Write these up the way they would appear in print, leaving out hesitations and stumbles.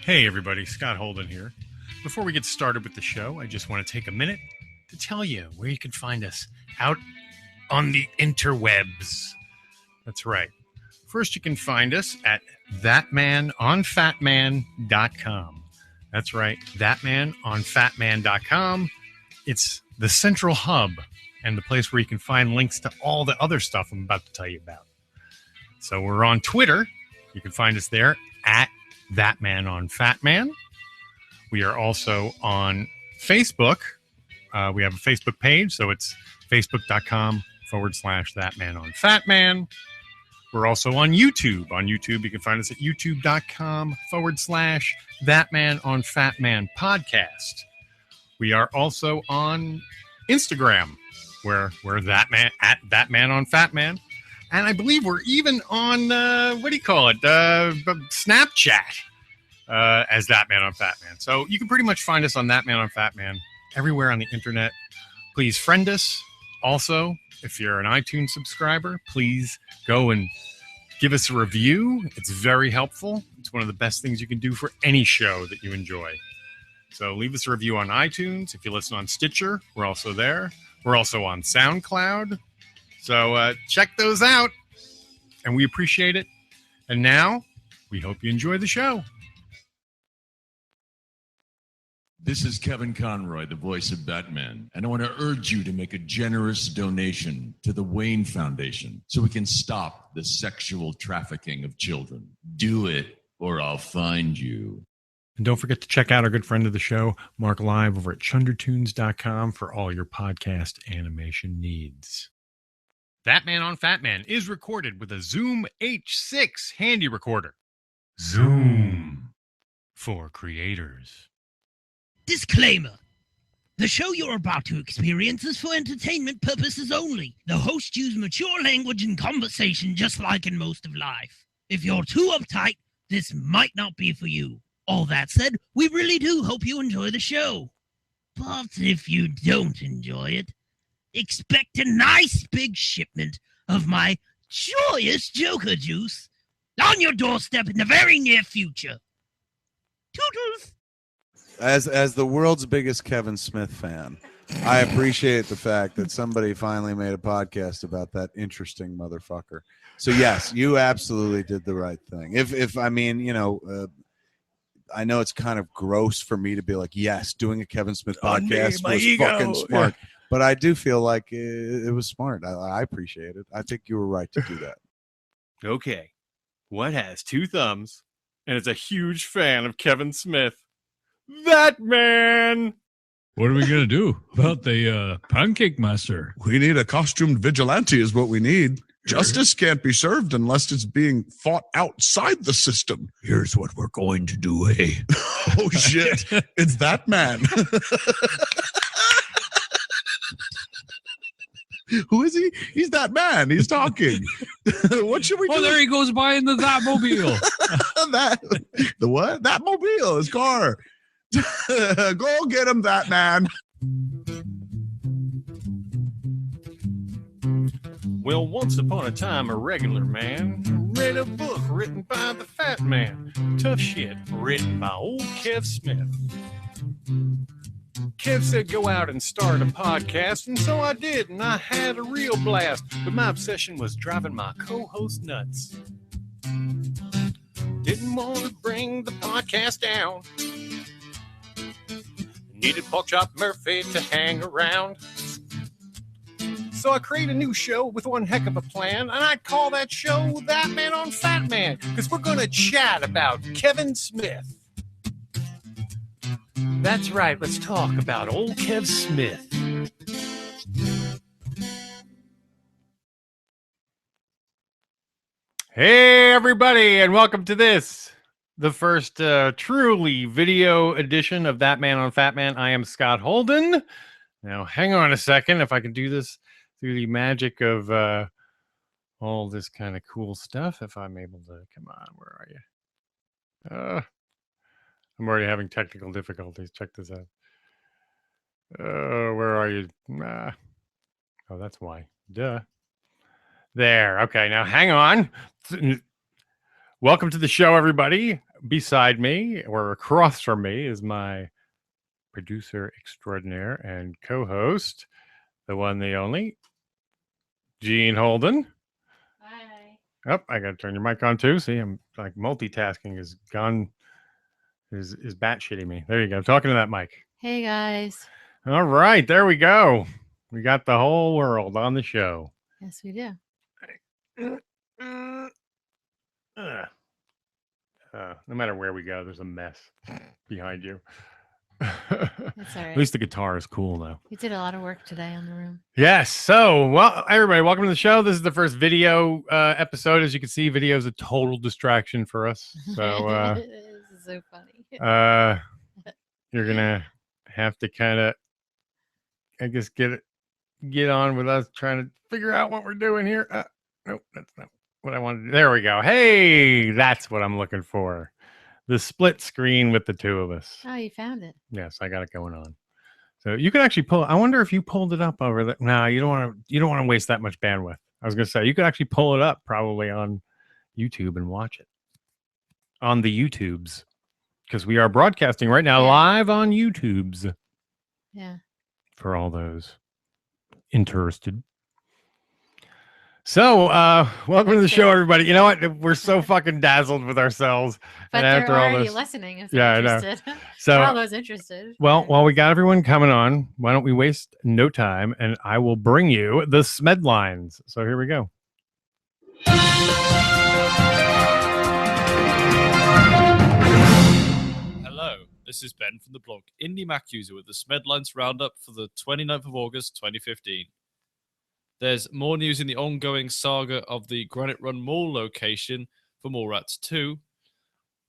Hey everybody, Scott Holden here. Before we get started with the show, I just want to take a minute to tell you where you can find us out on the interwebs. That's right. First, you can find us at ThatManOnFatman.com. That's right, ThatManOnFatman.com. It's the central hub and the place where you can find links to all the other stuff I'm about to tell you about. So we're on Twitter. You can find us there at ThatManOnFatman. We are also on Facebook. We have a Facebook page, so it's facebook.com/ThatManOnFatman. We're also on YouTube. On YouTube, you can find us at youtube.com/ThatManOnFatman podcast. We are also on Instagram, where we're ThatManOnFatman. And I believe we're even on, Snapchat as ThatManOnFatman. So you can pretty much find us on ThatManOnFatman everywhere on the internet. Please friend us. Also, if you're an iTunes subscriber, please go and give us a review. It's very helpful. It's one of the best things you can do for any show that you enjoy. So leave us a review on iTunes. If you listen on Stitcher, we're also there. We're also on SoundCloud. So check those out, and we appreciate it. And now, we hope you enjoy the show. This is Kevin Conroy, the voice of Batman, and I want to urge you to make a generous donation to the Wayne Foundation so we can stop the sexual trafficking of children. Do it, or I'll find you. And don't forget to check out our good friend of the show, Mark Live, over at chundertunes.com for all your podcast animation needs. ThatMan on Fatman is recorded with a Zoom H6 handy recorder. Zoom for creators. Disclaimer. The show you're about to experience is for entertainment purposes only. The hosts use mature language and conversation just like in most of life. If you're too uptight, this might not be for you. All that said, we really do hope you enjoy the show. But if you don't enjoy it, expect a nice big shipment of my joyous Joker juice on your doorstep in the very near future. Toodles! As the world's biggest Kevin Smith fan, I appreciate the fact that somebody finally made a podcast about that interesting motherfucker. So yes, you absolutely did the right thing. If I mean, I know it's kind of gross for me to be like, yes, doing a Kevin Smith podcast was fucking smart. Yeah. But I do feel like it was smart. I appreciate it. I think you were right to do that. Okay. What has two thumbs and is a huge fan of Kevin Smith? ThatMan! What are we going to do about the pancake master? We need a costumed vigilante is what we need. Justice can't be served unless it's being fought outside the system. Here's what we're going to do, eh? Oh, shit. It's ThatMan. Who is he? He's ThatMan. He's talking. What should we do? Oh, there he goes by in the Thatmobile. The what? Thatmobile, his car. Go get him, ThatMan. Well, once upon a time, a regular man read a book written by the Fat Man. Tough shit, written by old Kev Smith. Kev said go out and start a podcast, and so I did, and I had a real blast. But my obsession was driving my co-host nuts. Didn't want to bring the podcast down. Needed Porkchop Murphy to hang around. So I created a new show with one heck of a plan, and I call that show ThatMan on Fatman, because we're going to chat about Kevin Smith. That's right, let's talk about old Kev Smith. Hey, everybody, and welcome to this, the first truly video edition of ThatMan on Fatman. I am Scott Holden. Now, hang on a second, if I can do this through the magic of all this kind of cool stuff, if I'm able to. Come on, where are you? I'm already having technical difficulties. Check this out. Where are you? Oh, that's why. Duh. There. Okay, now hang on. Welcome to the show, everybody. beside me or across from me is my producer extraordinaire and co-host, the one, the only, Gene Holden. Hi. Oh, I got to turn your mic on too. See, I'm like multitasking is gone, is batshitting me. There you go. Talking to that mic. Hey guys. All right, there we go. We got the whole world on the show. Yes, we do. No matter where we go, there's a mess behind you. That's all right. At least the guitar is cool, though. We did a lot of work today on the room. Yes. So, well, everybody, welcome to the show. This is the first video episode. As you can see, video is a total distraction for us. So, This is so funny. you're gonna have to kind of, I guess, get on with us trying to figure out what we're doing here. Nope, that's not what I wanted to do. There we go. Hey, that's what I'm looking for. The split screen with the two of us. Oh, you found it. Yes, I got it going on. So you can actually pull. I wonder if you pulled it up over there. No, you don't want to. You don't want to waste that much bandwidth. I was gonna say you could actually pull it up probably on YouTube and watch it on the YouTubes, because we are broadcasting right now live on YouTubes. Yeah. For all those interested. So, welcome to the show, everybody. You know what? We're so fucking dazzled with ourselves. But and they're after all already this, listening if yeah, they're interested. I know. So, all those interested. Well, while we got everyone coming on, why don't we waste no time and I will bring you the Smed lines. So here we go. Hello, this is Ben from the blog Indie Mac User with the Smedlines Roundup for the 29th of August 2015. There's more news in the ongoing saga of the Granite Run Mall location for Mallrats 2,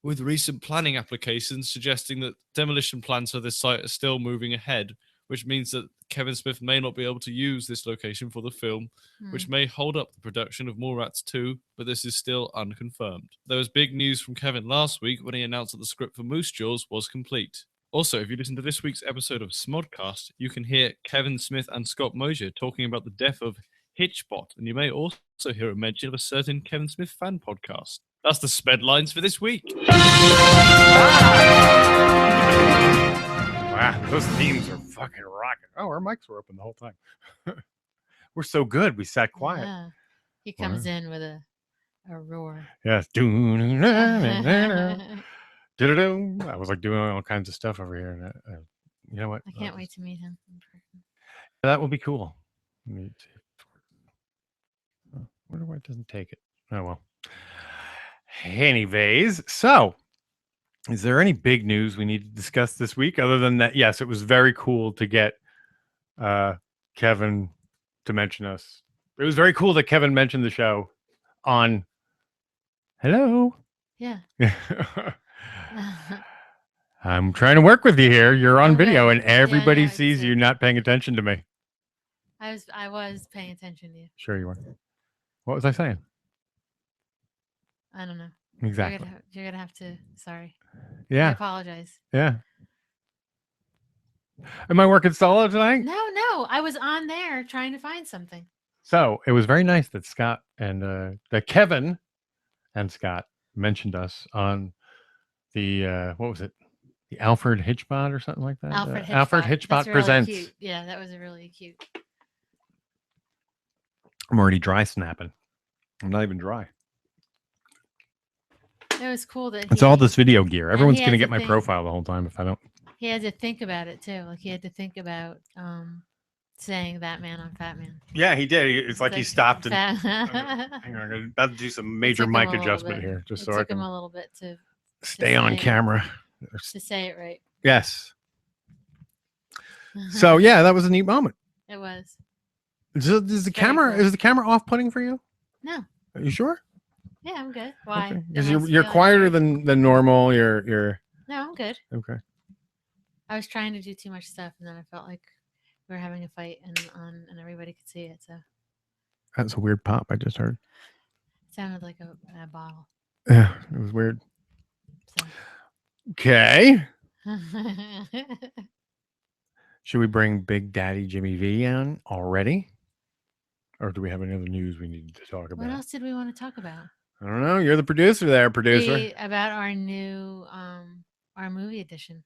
with recent planning applications suggesting that demolition plans for this site are still moving ahead, which means that Kevin Smith may not be able to use this location for the film, which may hold up the production of Mallrats 2, but this is still unconfirmed. There was big news from Kevin last week when he announced that the script for Moose Jaws was complete. Also, if you listen to this week's episode of Smodcast, you can hear Kevin Smith and Scott Mosier talking about the death of Hitchbot, and you may also hear a mention of a certain Kevin Smith fan podcast. That's the Smed lines for this week. Wow, those themes are fucking rocking. Oh, our mics were open the whole time. We're so good. We sat quiet. Yeah. He comes in with a roar. Yes. I was like doing all kinds of stuff over here. And you know what? I can't wait to meet him in person. That will be cool. Let me see. I wonder why it doesn't take it. Oh, well. Anyways, so is there any big news we need to discuss this week other than that? Yes, it was very cool to get Kevin to mention us. It was very cool that Kevin mentioned the show on Hello. Yeah. I'm trying to work with you here. You're on video and everybody I sees see. you not paying attention to me. I was paying attention to you. Sure you were. What was I saying? I don't know. Exactly. You're gonna have to. Sorry. I Yeah. apologize. Yeah. Am I working solo tonight? No. I was on there trying to find something. So it was very nice that Scott and that Kevin and Scott mentioned us on the what was it? The Alfred Hitchbot or something like that. Alfred Hitchbot That's really presents. Cute. Yeah, that was really cute. I'm already dry snapping. I'm not even dry. It was cool that It's all this video gear. Everyone's he gonna has get a my thing. profile the whole time if I don't. he had to think about it too. Like he had to think about saying ThatMan on Fatman. Yeah, he did. It's like he stopped and Fat- hang on, I'm about to do some major took him a mic little adjustment bit. here, just It so I took him can a little bit to stay on say- camera. to say it right. Yes. So yeah, that was a neat moment. It was. Is the Very camera cool. is the camera off-putting for you? No. Are you sure? Yeah, I'm good. Why? Because Am I you're feeling quieter weird? than normal. You're No, I'm good. okay. I was trying to do too much stuff, and then I felt like we were having a fight, and everybody could see it. So it That's a weird pop I just heard. sounded like a bottle. Yeah, it was weird. So. Okay. Should we bring Big Daddy Jimmy V on already? Or do we have any other news we need to talk What about? else did we want to talk about? I don't know. You're the producer there, producer. About our new our movie edition.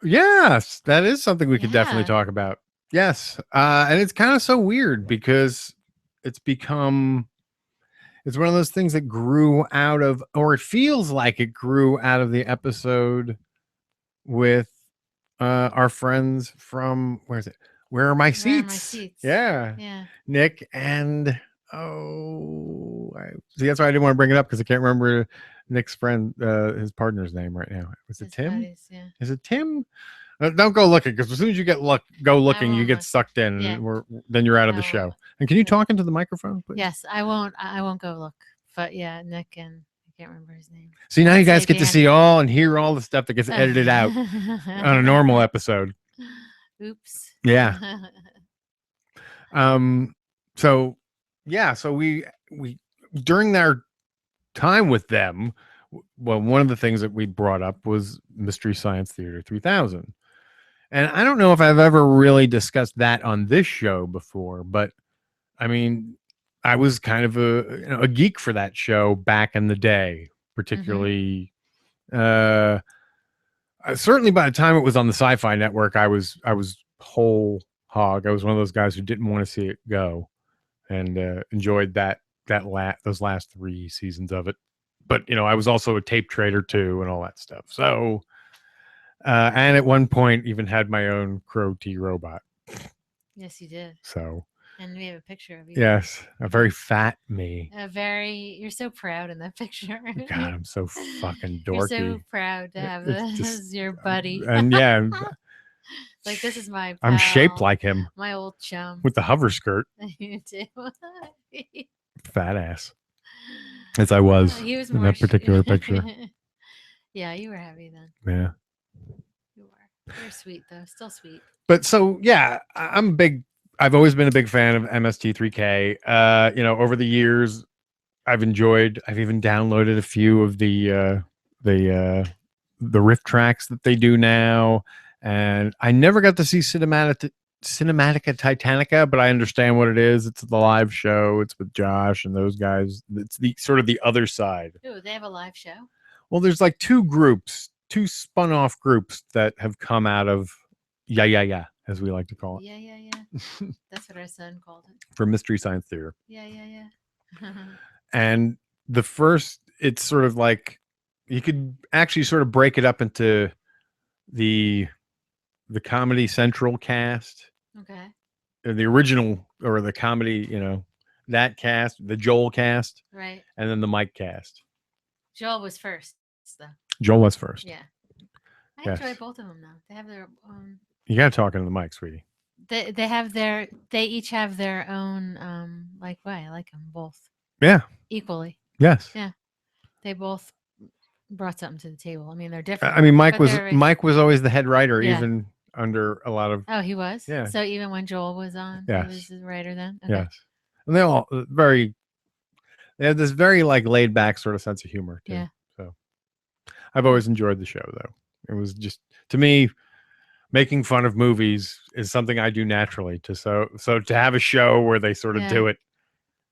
Yes, that is something we could definitely Yeah. talk about. Yes. And it's kind of so weird because it's become, it's one of those things that grew out of, or it feels like it grew out of the episode with our friends from, where is it? Where are my seats? Where Are My Seats? Yeah. Yeah. Nick and, see, that's why I didn't want to bring it up because I can't remember Nick's friend, his partner's name right now. Was it His Tim? buddies, yeah. Is it Tim? Don't go looking because as soon as you go looking, you won't get look. sucked in, Yeah. and then you're out of I the won't show. look. And can you Yeah. talk into the microphone, please? Yes, I won't go look. But yeah, Nick and I can't remember his name. See, now I'd you guys say get to Dan. see all and hear all the stuff that gets edited out on a normal episode. Oops. Yeah. So yeah, so we during our time with them, well, one of the things that we brought up was Mystery Science Theater 3000. And I don't know if I've ever really discussed that on this show before, but I mean, I was kind of a geek for that show back in the day, particularly certainly by the time it was on the Sci-Fi Network, I was whole hog. I was one of those guys who didn't want to see it go, and enjoyed those last 3 seasons of it. But I was also a tape trader too, and all that stuff. So, and at one point, even had my own Crow T robot. Yes, you did. So, and we have a picture of you. Yes, a very fat me. You're so proud in that picture. God, I'm so fucking dorky. You're so proud to have this as your buddy. And yeah, like this is my pal, I'm shaped like him my old chum with the hover skirt. You too. Fat ass. As I was, he was in that particular picture. Yeah, you were heavy then. Yeah. You were. You're sweet though, still sweet. But so yeah, I've always been a big fan of MST3K. Over the years, I've even downloaded a few of the riff tracks that they do now, and I never got to see Cinematica Titanica, but I understand what it is. It's the live show. It's with Josh and those guys. It's the sort of the other side. Ooh, they have a live show? Well, there's like two spun off groups that have come out of Yeah, as we like to call it. Yeah. That's what our son called it. For Mystery Science Theater. Yeah. And the first, it's sort of like, you could actually sort of break it up into the Comedy Central cast. Okay. The original, or the comedy, that cast, the Joel cast. Right. And then the Mike cast. Joel was first, though. Joel was first. Yeah. I enjoy both of them now. They have their own. You got to talk into the mic, sweetie. They each have their own way. I like them both. Yeah. Equally. Yes. Yeah. They both brought something to the table. I mean, they're different. I mean, Mike was always the head writer, Yeah. even under a lot of. Oh, he was? Yeah. So even when Joel was on, yes. he was the writer then? Okay. Yes. And they have this very like laid back sort of sense of humor too. Yeah. So I've always enjoyed the show though. It was just, to me, making fun of movies is something I do naturally. So to have a show where they sort of do it,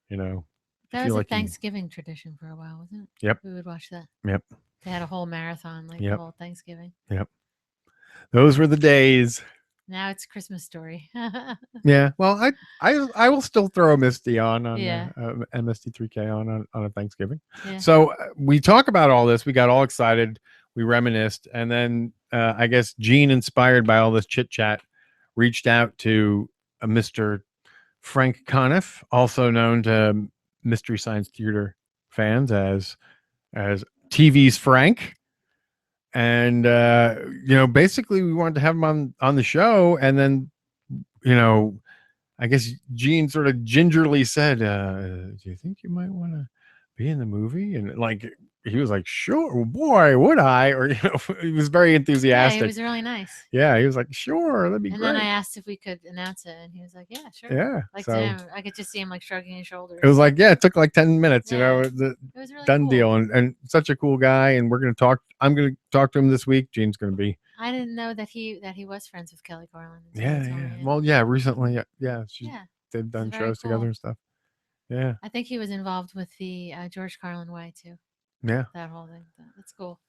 That was a Thanksgiving tradition for a while, wasn't it? Yep. We would watch that. Yep. They had a whole marathon, the whole Thanksgiving. Yep. Those were the days. Now it's Christmas Story. Yeah. Well, I will still throw Misty on MST3K on a Thanksgiving. Yeah. So we talk about all this. We got all excited. We reminisced, and then I guess Gene, inspired by all this chit chat, reached out to Mr. Frank Conniff, also known to Mystery Science Theater fans as TV's Frank. And basically we wanted to have him on the show, and then I guess Gene sort of gingerly said, do you think you might want to be in the movie? And like he was like, sure, boy, would I? Or he was very enthusiastic. Yeah, he was really nice. Yeah, he was like, sure, that'd be great. And then I asked if we could announce it, and he was like, yeah, sure. Yeah. I could just see him like shrugging his shoulders. It was like, it took like 10 minutes, it was really done cool. deal, and such a cool guy. And I'm gonna talk to him this week. Gene's gonna be. I didn't know that he was friends with Kelly Garland. Yeah. Well, yeah, recently, they've done shows together and stuff. Yeah. I think he was involved with the George Carlin way too. Yeah. That whole thing. That's cool.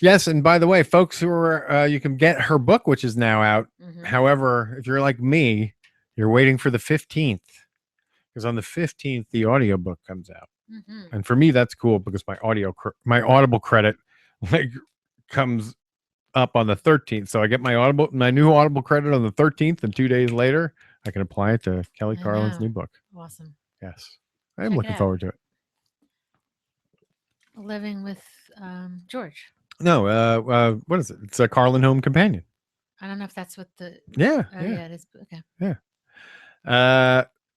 Yes, and by the way, folks who are you can get her book, which is now out. Mhm. However, if you're like me, you're waiting for the 15th because on the 15th the audiobook comes out. Mhm. And for me that's cool because my Audible credit like comes up on the 13th. So I get my new Audible credit on the 13th, and 2 days later I can apply it to Kelly I Carlin's know. new book. Awesome. Yes. I am Check it looking out. forward to it. Living with George. No, what is it? It's a Carlin Home Companion. I don't know if that's what the. Yeah. Oh yeah, it is. Okay.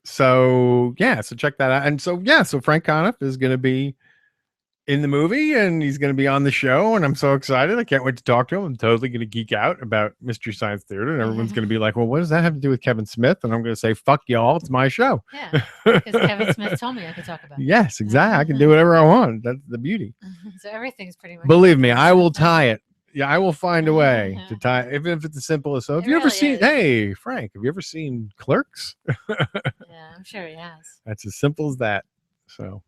So check that out. And so Frank Conniff is going to be in the movie and he's going to be on the show, and I'm so excited. I can't wait to talk to him. I'm totally going to geek out about Mystery Science Theater, and everyone's going to be like, well, what does that have to do with Kevin Smith? And I'm going to say, fuck y'all, it's my show. Yeah, because Kevin Smith told me I could talk about it. Yes, exactly. I can do whatever I want. That's the beauty. So everything's pretty much. Believe me, I will tie it. Yeah, I will find a way to tie, even if it's as simple as so. Have It you ever really seen? is. Hey, Frank, have you ever seen Clerks? Yeah, I'm sure he has. That's as simple as that. So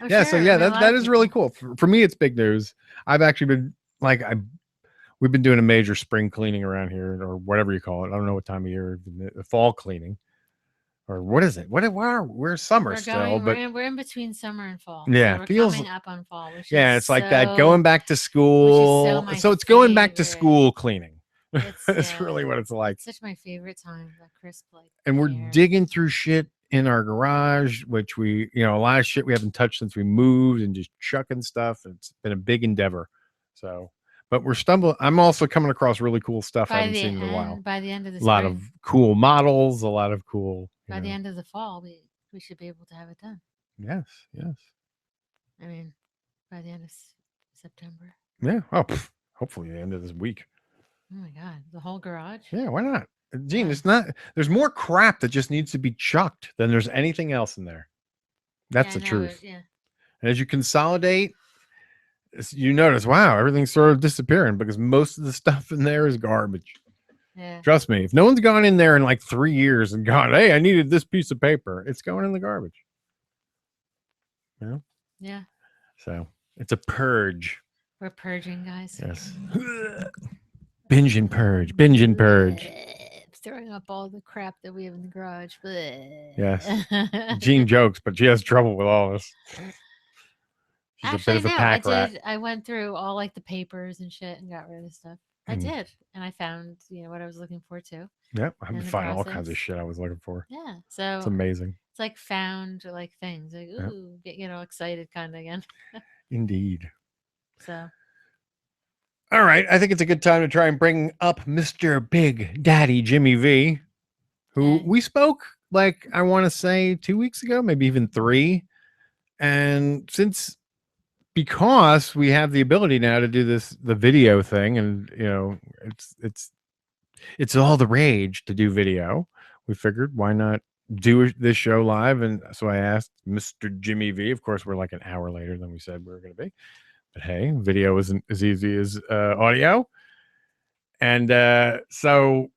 I'm yeah, sure, so I yeah, mean, a lot that of is really people- cool. For me, it's big news. I've actually been like we've been doing a major spring cleaning around here, or whatever you call it. I don't know what time of year, the fall cleaning, or what is it? We're summer We're still, going. but We're in between summer and fall. Yeah, so we're feels- coming up on fall. Which yeah, is it's like that so- going back to school. my So it's going back to favorite. school cleaning. It's, That's yeah, really what it's like. It's such my favorite time. That crisp like. And we're air. digging through shit in our garage, which we, a lot of shit we haven't touched since we moved, and just chucking stuff. It's been a big endeavor. So, but we're stumbling. I'm also coming across really cool stuff I haven't seen in a while. By the end of the A lot spring, of cool models, a lot of cool. by the end of the fall, we should be able to have it done. Yes. I mean, by the end of September. Yeah. Oh, hopefully the end of this week. Oh my god, the whole garage. Yeah, why not? Gene, Yeah. it's not. There's more crap that just needs to be chucked than there's anything else in there. That's the truth. Yeah. And as you consolidate, you notice, wow, everything's sort of disappearing because most of the stuff in there is garbage. Yeah. Trust me, if no one's gone in there in like 3 years and gone, hey, I needed this piece of paper, it's going in the garbage. Yeah. So it's a purge. We're purging, guys. Yes. Binge and purge. Binge and purge. Throwing up all the crap that we have in the garage. Yes. Jean jokes, but she has trouble with all this. She's Actually, a bit of a no, pack rat. I went through all like the papers and shit and got rid of stuff. I Mm. did, and I found what I was looking for too. Yep, I've in been the finding all kinds of process. shit I was looking for. Yeah, so It's amazing. it's like found like things like Yep. ooh, get excited kind of again. Indeed. So All right, I think it's a good time to try and bring up Mr. Big Daddy Jimmy V, who Okay. we spoke like I want to say 2 weeks ago, maybe even 3. And because we have the ability now to do the video thing, and it's all the rage to do video, we figured why not do this show live. And so I asked Mr. Jimmy V. Of course, we're like an hour later than we said we were going to be. But hey, video isn't as easy as audio. And so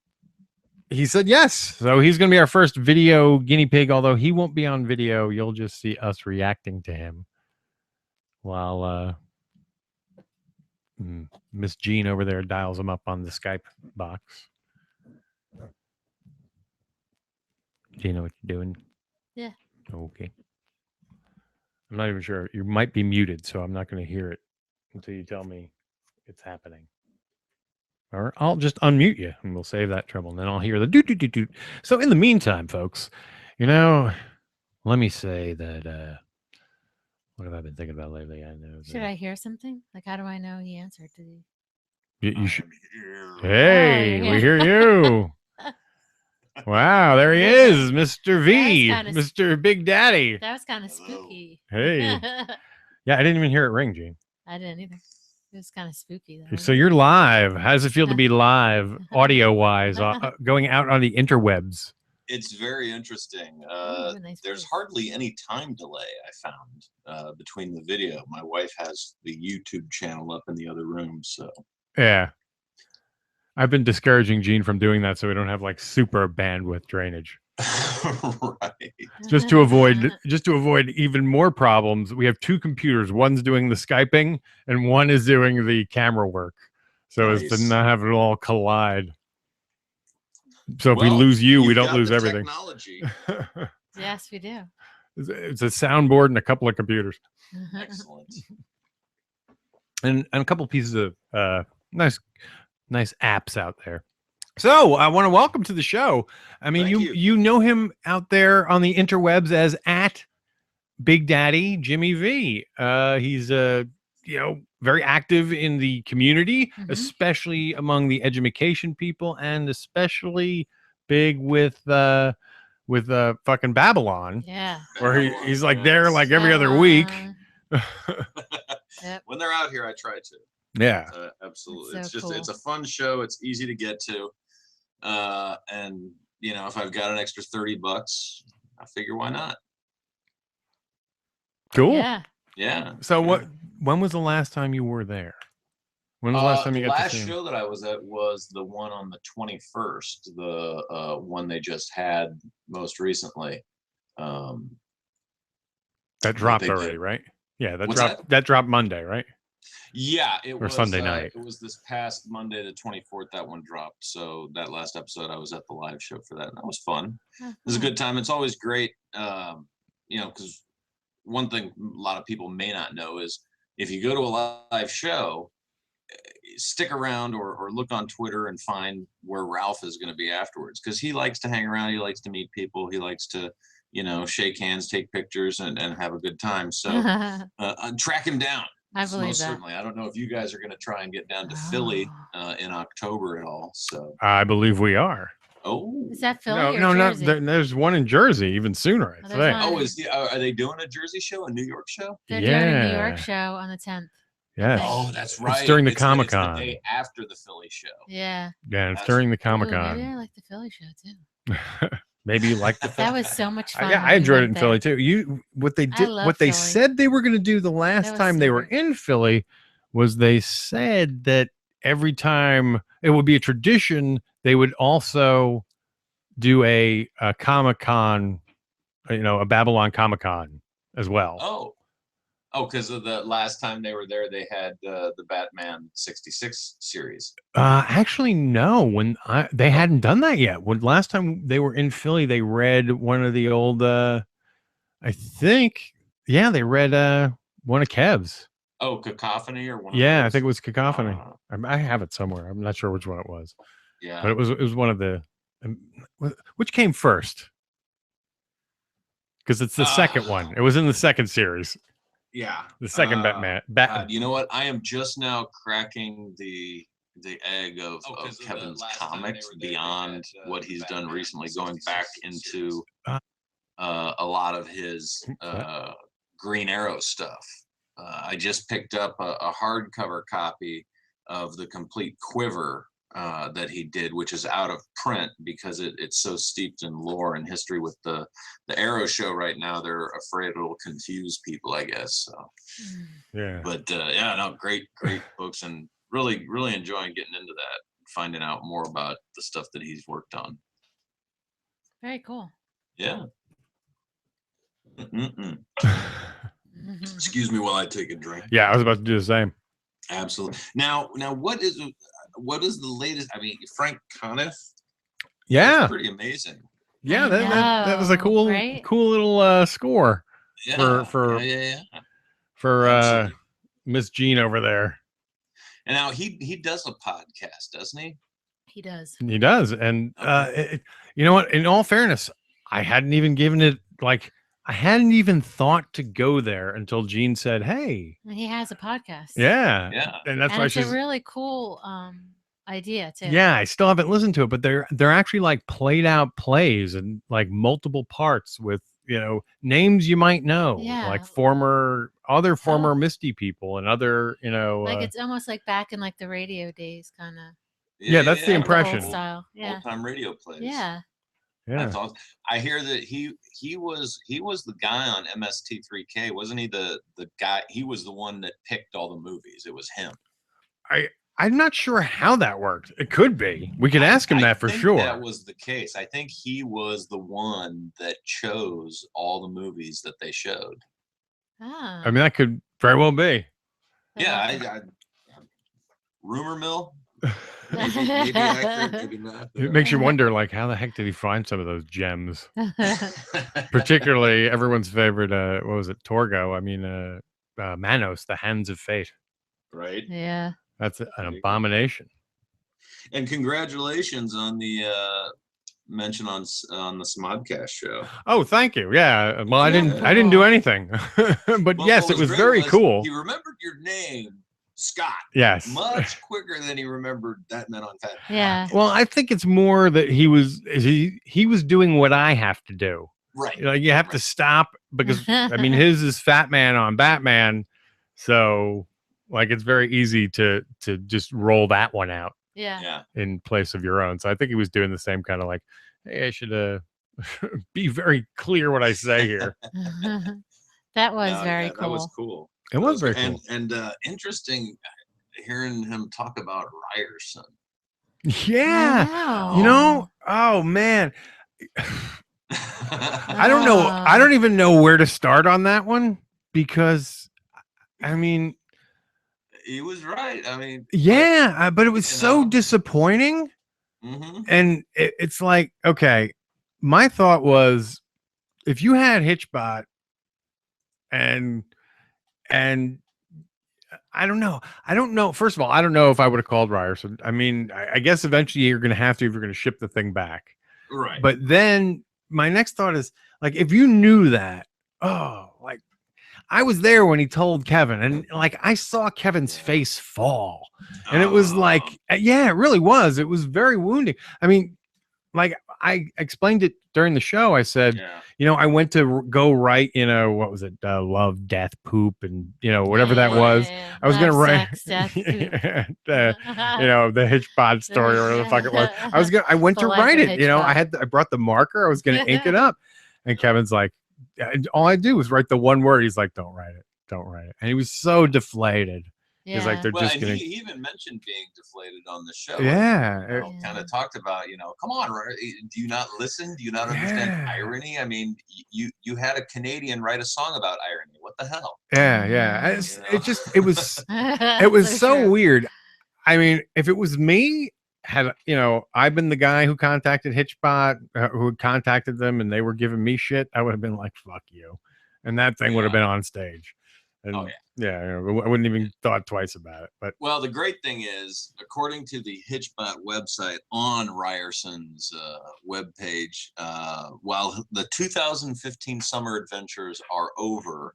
he said yes. So he's going to be our first video guinea pig, although he won't be on video. You'll just see us reacting to him while Miss Jean over there dials him up on the Skype box. Do you know what you're doing? Yeah. Okay. I'm not even sure. You might be muted, so I'm not going to hear it until you tell me it's happening. Or I'll just unmute you and we'll save that trouble. And then I'll hear the doot, doot, doot, doot. So in the meantime, folks, let me say that, what have I been thinking about lately? I know. should I hear something? Like, how do I know he answered? Did he? You should. Hey, yeah. we hear you. Wow, there he is, Mr. V, That was Mr. Big Daddy. That was kind of spooky. Hey. Yeah, I didn't even hear it ring, Gene. I didn't either. It was kind of spooky though. So you're live. How does it feel to be live, audio-wise, going out on the interwebs? It's very interesting. Ooh, nice There's voice. hardly any time delay I found between the video. My wife has the YouTube channel up in the other room, so Yeah. I've been discouraging Gene from doing that so we don't have like super bandwidth drainage. Right. just to avoid even more problems. We have two computers. One's doing the Skyping, and one is doing the camera work. So as to Nice. not have it all collide. So if we Well, lose you, we you've don't got lose the everything. Technology. Yes, we do. It's a soundboard and a couple of computers. Excellent. And a couple pieces of nice apps out there. So I want to welcome to the show. I mean, Thank you know him out there on the interwebs as at Big Daddy Jimmy V. He's very active in the community, especially among the edumacation people, and especially big with fucking Babylon. Yeah. Where he's like there like every other week. Yep. When they're out here, I try to. Yeah. Absolutely. That's so It's just cool. it's a fun show. It's easy to get to. And if I've got an extra $30, I figure why not? Cool. Yeah. Yeah. So when was the last time you were there? When was the last time you got last to see him? show that I was at was the one on the 21st, the one they just had most recently. That dropped they already, did. right? Yeah, What's that dropped Monday, right? Yeah, it was Sunday night. It was this past Monday, the 24th. That one dropped. So that last episode, I was at the live show for that, and that was fun. It was a good time. It's always great, because one thing a lot of people may not know is if you go to a live show, stick around or look on Twitter and find where Ralph is going to be afterwards, because he likes to hang around. He likes to meet people. He likes to, shake hands, take pictures, and have a good time. So track him down. I believe Most that. certainly. I don't know if you guys are going to try and get down to Philly in October at all. So I believe we are. Oh, Is that Philly No, or no, Jersey? there's one in Jersey even sooner. Oh, I there's think. one. are they doing a Jersey show, a New York show? They're doing a New York show on the 10th. Yes. Oh, that's right. It's during the It's Comic-Con. the day after the Philly show. Yeah. Yeah, it's during the Ooh, Comic-Con. maybe I like the Philly show too. Maybe you like the That was so much fun. Yeah, when I we enjoyed it went in there. Philly too. What they Philly. said they were going to do the last was time they were super. in Philly was they said that every time it would be a tradition, they would also do a Comic-Con, a Babylon Comic-Con as well. Because of the last time they were there, they had the Batman 66 series. Actually, no. They hadn't done that yet. When last time they were in Philly, they read one of the old. I think, yeah, they read one of Kev's. Oh, Cacophony or one? Yeah, I think it was Cacophony. I have it somewhere. I'm not sure which one it was. Yeah, but it was one of the. Which came first? Because it's the second one. It was in the second series. Yeah, the second Batman. You know what? I am just now cracking the egg of Kevin's comics beyond what he's done recently, going back into a lot of his Green Arrow stuff. I just picked up a hardcover copy of the complete Quiver that he did, which is out of print because it's so steeped in lore and history with the Arrow show right now. They're afraid it'll confuse people, I guess. So yeah, but great books, and really enjoying getting into that, finding out more about the stuff that he's worked on. Very cool. Yeah. Excuse me while I take a drink. Yeah, I was about to do the same. Absolutely. Now what is the latest? I mean, Frank Conniff. Yeah, that's pretty amazing. Yeah, that was a cool little score for Miss Jean over there. And now he does a podcast, doesn't he? He does. He does, and you know what? In all fairness, I hadn't even given it I hadn't even thought to go there until Jean said, "Hey, he has a podcast." Yeah, and that's why it's a really cool idea too. Yeah, I still haven't listened to it, but they're actually like played out plays and like multiple parts with names you might know, like former Misty people and other like it's almost like back in like the radio days, kind of. Yeah, that's the impression. Old style. Yeah, old-time radio plays. Yeah. Yeah. Awesome. I hear that he was the guy on MST3K, wasn't he? The guy, he was the one that picked all the movies. It was him. I'm not sure how that worked. It could be. We could ask him that for think sure. That was the case. I think he was the one that chose all the movies that they showed. Ah. I mean, that could very well be. Yeah, rumor mill. Maybe accurate, maybe not. It makes you wonder, like, how the heck did he find some of those gems? Particularly everyone's favorite, what was it, Torgo? I mean, Manos, the Hands of Fate. Right. Yeah. That's an abomination. And congratulations on the mention on the Smodcast show. Oh, thank you. Yeah. Well, I didn't do anything, but yes, it was very cool. He remembered your name, Scott. Yes. Much quicker than he remembered ThatMan on ThatMan. Yeah. Well, I think it's more that he was doing what I have to do. Right. Like you have to stop because I mean his is Fatman on Batman, so like it's very easy to just roll that one out. Yeah. In place of your own. So I think he was doing the same kind of like, hey, I should be very clear what I say here. That was very cool. That was cool. It was very cool. And interesting hearing him talk about Ryerson. Yeah. You know, oh man. I don't know. I don't even know where to start on that one because I mean he was right. I mean, yeah, but it was so disappointing. Mm-hmm. And it's like, okay, my thought was if you had Hitchbot and I don't know. First of all, I don't know if I would have called Ryerson. I mean, I guess eventually you're going to have to if you're going to ship the thing back. Right. But then my next thought is like, if you knew that, like I was there when he told Kevin and like, I saw Kevin's face fall and it was like, yeah, it really was. It was very wounding. I mean, like I explained it during the show. I said, you know, I went to go write, you know, what was it? Love, death, poop. And you know, whatever that was, I was going to write, you know, the Hitchbot story or whatever the fuck it was. I went to write it, you know, I brought the marker. I was going to ink it up. And Kevin's like, all I do is write the one word. He's like, don't write it. And he was so deflated. He's like, they're just going to. He even mentioned being deflated on the show. Yeah. You know, kind of talked about, you know, come on, do you not listen? Do you not understand irony? I mean, you had a Canadian write a song about irony. What the hell? Yeah. It was so weird. I mean, if it was me, had, you know, I've been the guy who contacted Hitchbot, who had contacted them and they were giving me shit, I would have been like, fuck you. And that thing would have been on stage. And I wouldn't even thought twice about it. But well, the great thing is, according to the Hitchbot website on Ryerson's webpage, while the 2015 summer adventures are over,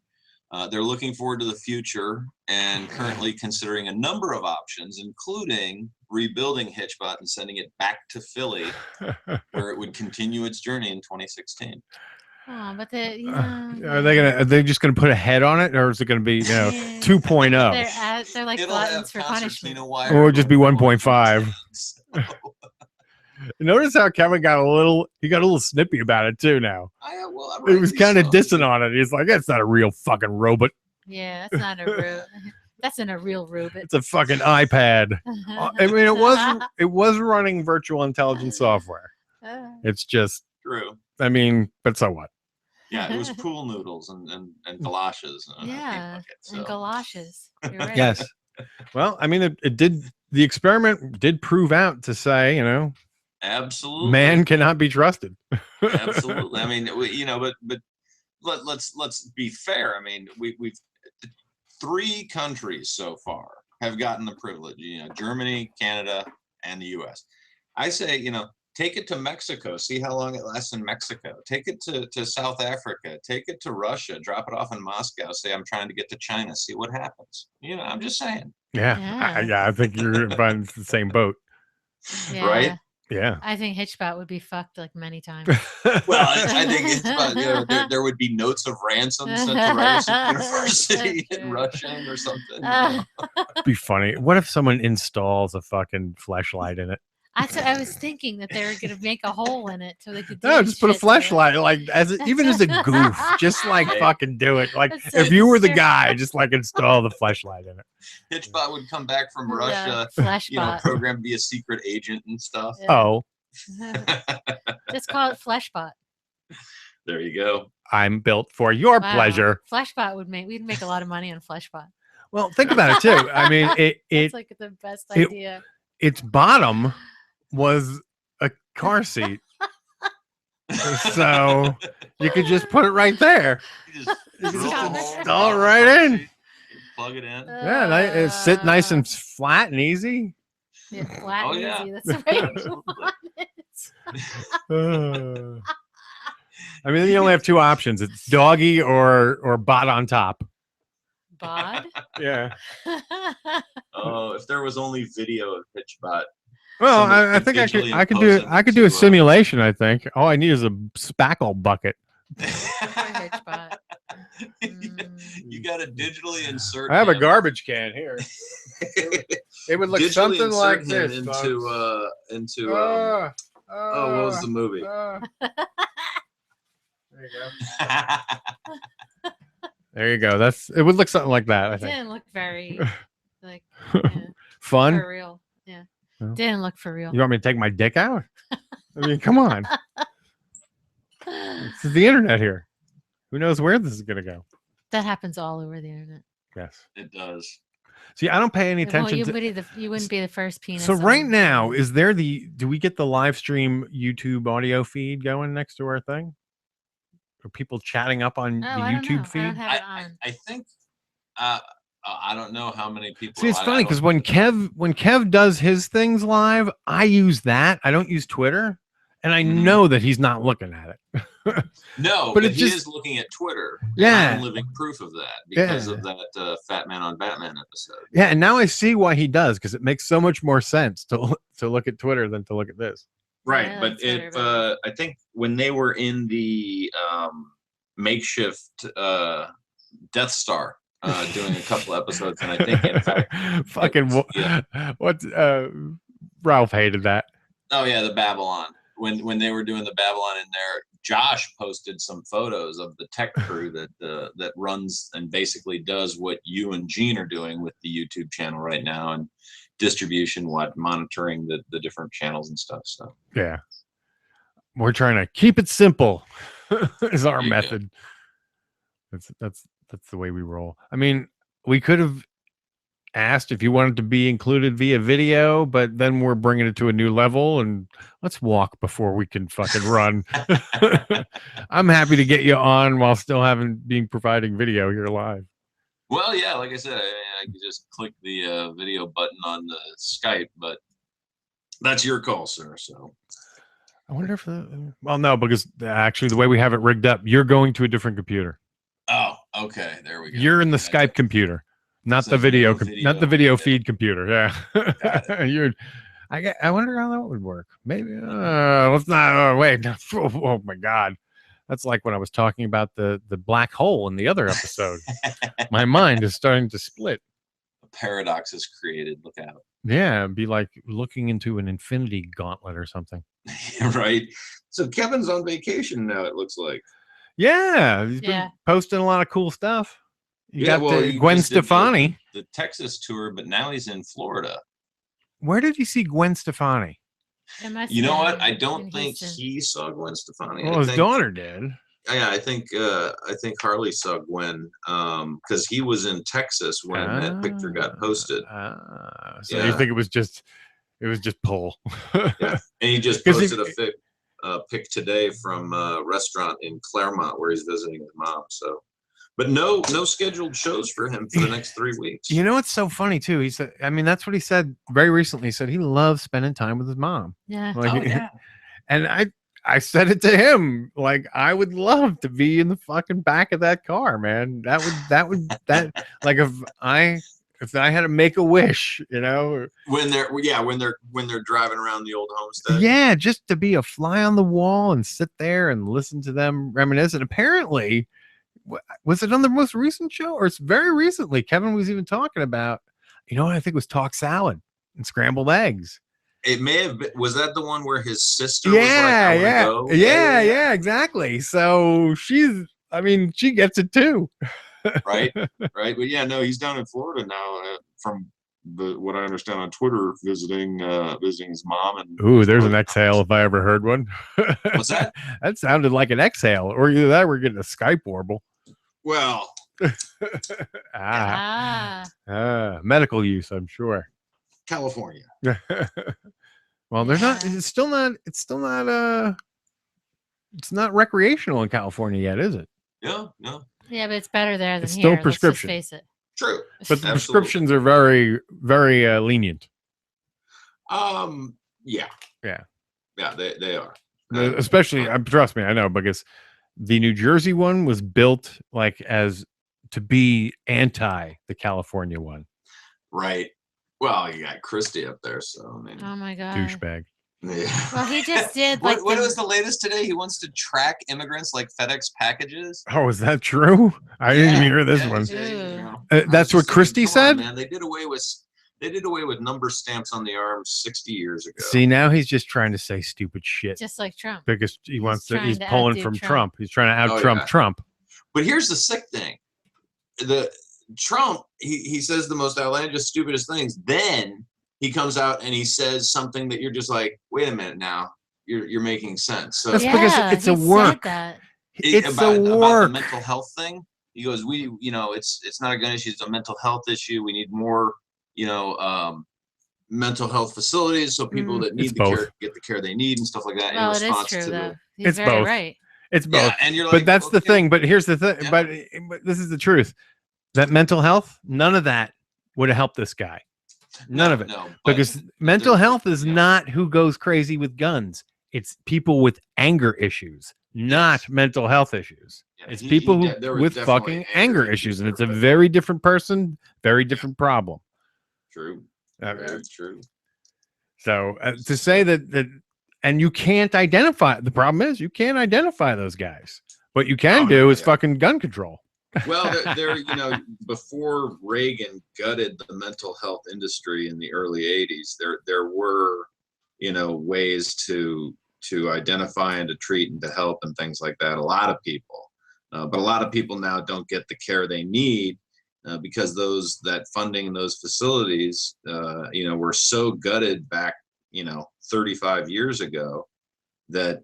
they're looking forward to the future and currently considering a number of options, including rebuilding Hitchbot and sending it back to Philly, where it would continue its journey in 2016. Oh, but you know, are they just gonna put a head on it, or is it gonna be 2.0? They're like buttons for punishment, or just be 1.5. Notice how Kevin got a little snippy about it too. Now it was kind of dissing on it. He's like, "That's not a real fucking robot." Yeah, that's not a robot. That's in a real robot. It's a fucking iPad. I mean, it was running virtual intelligence software. It's just true. I mean, but so what? Yeah, it was pool noodles and galoshes. And galoshes. You're right. Yes. Well, I mean, it did. The experiment did prove out to say, you know, absolutely, man cannot be trusted. Absolutely. I mean, you know, but let's be fair. I mean, we've 3 countries so far have gotten the privilege. You know, Germany, Canada, and the U.S. I say, you know, take it to Mexico, see how long it lasts in Mexico. Take it to South Africa, take it to Russia, drop it off in Moscow, say I'm trying to get to China, see what happens. You know, I'm just saying. Yeah. I think you're in the same boat. Yeah. Right? Yeah. I think Hitchbot would be fucked like many times. Well, I think Hitchbot, you know, there would be notes of ransom sent to Ryerson University in Russian or something. It'd be funny. What if someone installs a fucking fleshlight in it? That's what I was thinking, that they were gonna make a hole in it so they could do No, this just put a shit to it. flashlight, like even as a goof, just like fucking do it. Like That's so if you were the disturbing. guy, just like install the flashlight in it. Hitchbot would come back from The Russia, Fleshbot. program to be a secret agent and stuff. Yeah. Oh, Just call it Fleshbot. There you go. I'm built for your Wow. pleasure. Fleshbot we'd make a lot of money on Fleshbot. Well, think about it too. I mean, It's like the best it- idea. its bottom was a car seat, so you could just put it right there. You just drill a hole, install it right in. Plug it in. Yeah, it sit nice and flat and easy. Yeah, flat Oh, and yeah. easy. That's the way you want it. I mean, you only have two options: it's doggy or bot on top. Bod? Yeah. Oh, if there was only video of Hitchbot. Well, Somebody I think digitally I could impose do it a to, simulation. I think all I need is a spackle bucket. Hitchbot. You got to digitally insert. I have a him. garbage can here. It would look Digitally something like insert him this. into folks. what was the movie? There you go. There you go. It would look something like that. I It think. didn't look very like yeah, Fun. for real. Yeah. No. Didn't look for real. You want me to take my dick out? I mean, come on. This is the internet here. Who knows where this is going to go? That happens all over the internet. Yes. It does. See, I don't pay any Well, attention you, to. wouldn't be the first penis. So on- right now, do we get the live stream YouTube audio feed going next to our thing? Are people chatting up on Oh, the I don't know. YouTube I feed? don't have it on. I think. I don't know how many people. See, it's are live. funny I because don't- when Kev does his things live, I use that. I don't use Twitter, and I Mhm. know that he's not looking at it. No, but but it he just- is looking at Twitter. Yeah. And I'm living proof of that because Yeah. of that Fatman on Batman episode. Yeah, and now I see why he does because it makes so much more sense to look at Twitter than to look at this. Right, Yeah, but that's if better, I think when they were in the makeshift Death Star doing a couple episodes, and I think in fact, fucking yeah. what Ralph hated that. Oh yeah, the Babylon. When they were doing the Babylon in there, Josh posted some photos of the tech crew that runs and basically does what you and Gene are doing with the YouTube channel right now, and distribution, monitoring the different channels and stuff. So Yeah, we're trying to keep it simple. Is our There you go. method. That's the way we roll. I mean, we could have asked if you wanted to be included via video, but then we're bringing it to a new level, and let's walk before we can fucking run. I'm happy to get you on while still being providing video here live. well, yeah, like I said, I could just click the video button on the Skype, but that's your call, sir. So I wonder if well, no, because actually the way we have it rigged up, you're going to a different computer. oh, okay, there we go. You're in the Gotcha. Skype computer, not So the video, no video, not the video okay. feed computer. Yeah, I wonder how that would work. Maybe let's not. Wait, oh my God, that's like when I was talking about the black hole in the other episode. My mind is starting to split. A paradox is created. Look out. Yeah, it'd be like looking into an infinity gauntlet or something. Right. So Kevin's on vacation now. It looks like. Yeah, he's Yeah. been posting a lot of cool stuff. You Yeah, got well, the he Gwen just did the- Stefani. The Texas tour, but now he's in Florida. Where did you see Gwen Stefani? It must You know have what? been I in don't think Houston. he saw Gwen Stefani. Well, I his think, daughter did. Yeah, I think Harley saw Gwen because he was in Texas when that picture got posted. So Yeah. you think it was just pull? Yeah, and he just 'Cause he- posted a pic today from a restaurant in Claremont where he's visiting his mom. So, but no scheduled shows for him for the next 3 weeks. You know what's so funny too? He said, I mean, that's what he said very recently. He said he loves spending time with his mom. Yeah. Like, Oh, yeah. And I said it to him, like, I would love to be in the fucking back of that car, man. That like if I had to make a wish, you know, when they're driving around the old homestead. yeah, just to be a fly on the wall and sit there and listen to them reminisce. And apparently, was it on the most recent show, or it's very recently? Kevin was even talking about, you know what I think was Talk Salad and scrambled eggs. It may have been. Was that the one where his sister was like, I wanna go? Yeah, exactly. So she gets it too. Right. But yeah, no, he's down in Florida now. From what I understand on Twitter, visiting his mom. And Ooh, there's an exhale if I ever heard one. What's that? That sounded like an exhale, or either that, or we're getting a Skype warble. Well, medical use, I'm sure. California. Well, there's not. It's not recreational in California yet, is it? No. Yeah, but it's better there than It's here. still prescription. Let's just face it. True. But the prescriptions are very, very lenient. Yeah, they are. Especially, trust me, I know, because the New Jersey one was built like as to be anti the California one. Right. Well, you got Christie up there, so I mean, oh my god, douchebag. Yeah. Well, he just did. What was the latest today? He wants to track immigrants like FedEx packages. Oh, is that true? I didn't even hear this one. That's what Christie said. Man, they did away with number stamps on the arms 60 years ago. See, now he's just trying to say stupid shit, just like Trump, because he's to pulling from Trump. He's trying to out Trump. But here's the sick thing: the Trump, he says the most outlandish, stupidest things. Then he comes out and he says something that you're just like, wait a minute, now you're making sense. So that's because it's a work. It's about the mental health thing. He goes, it's not a gun issue, it's a mental health issue. We need more, mental health facilities so people that need the care get the care they need and stuff like that. Well, in response it is true, to though. He's very both. right. It's both. Yeah, and you're like, but that's the thing. But here's the thing. But this is the truth. That mental health, none of that would have helped this guy. None of it. No, because mental health is not who goes crazy with guns. It's people with anger issues, not mental health issues. It's people with fucking anger issues. And it's a very different person, very different problem. True. Very true. So to say that, and you can't identify, the problem is you can't identify those guys. What you can do is fucking gun control. Well, they're before Reagan gutted the mental health industry in the early 80s, there were, ways to identify and to treat and to help and things like that. A lot of people, but a lot of people now don't get the care they need because that funding in those facilities, were so gutted back, 35 years ago that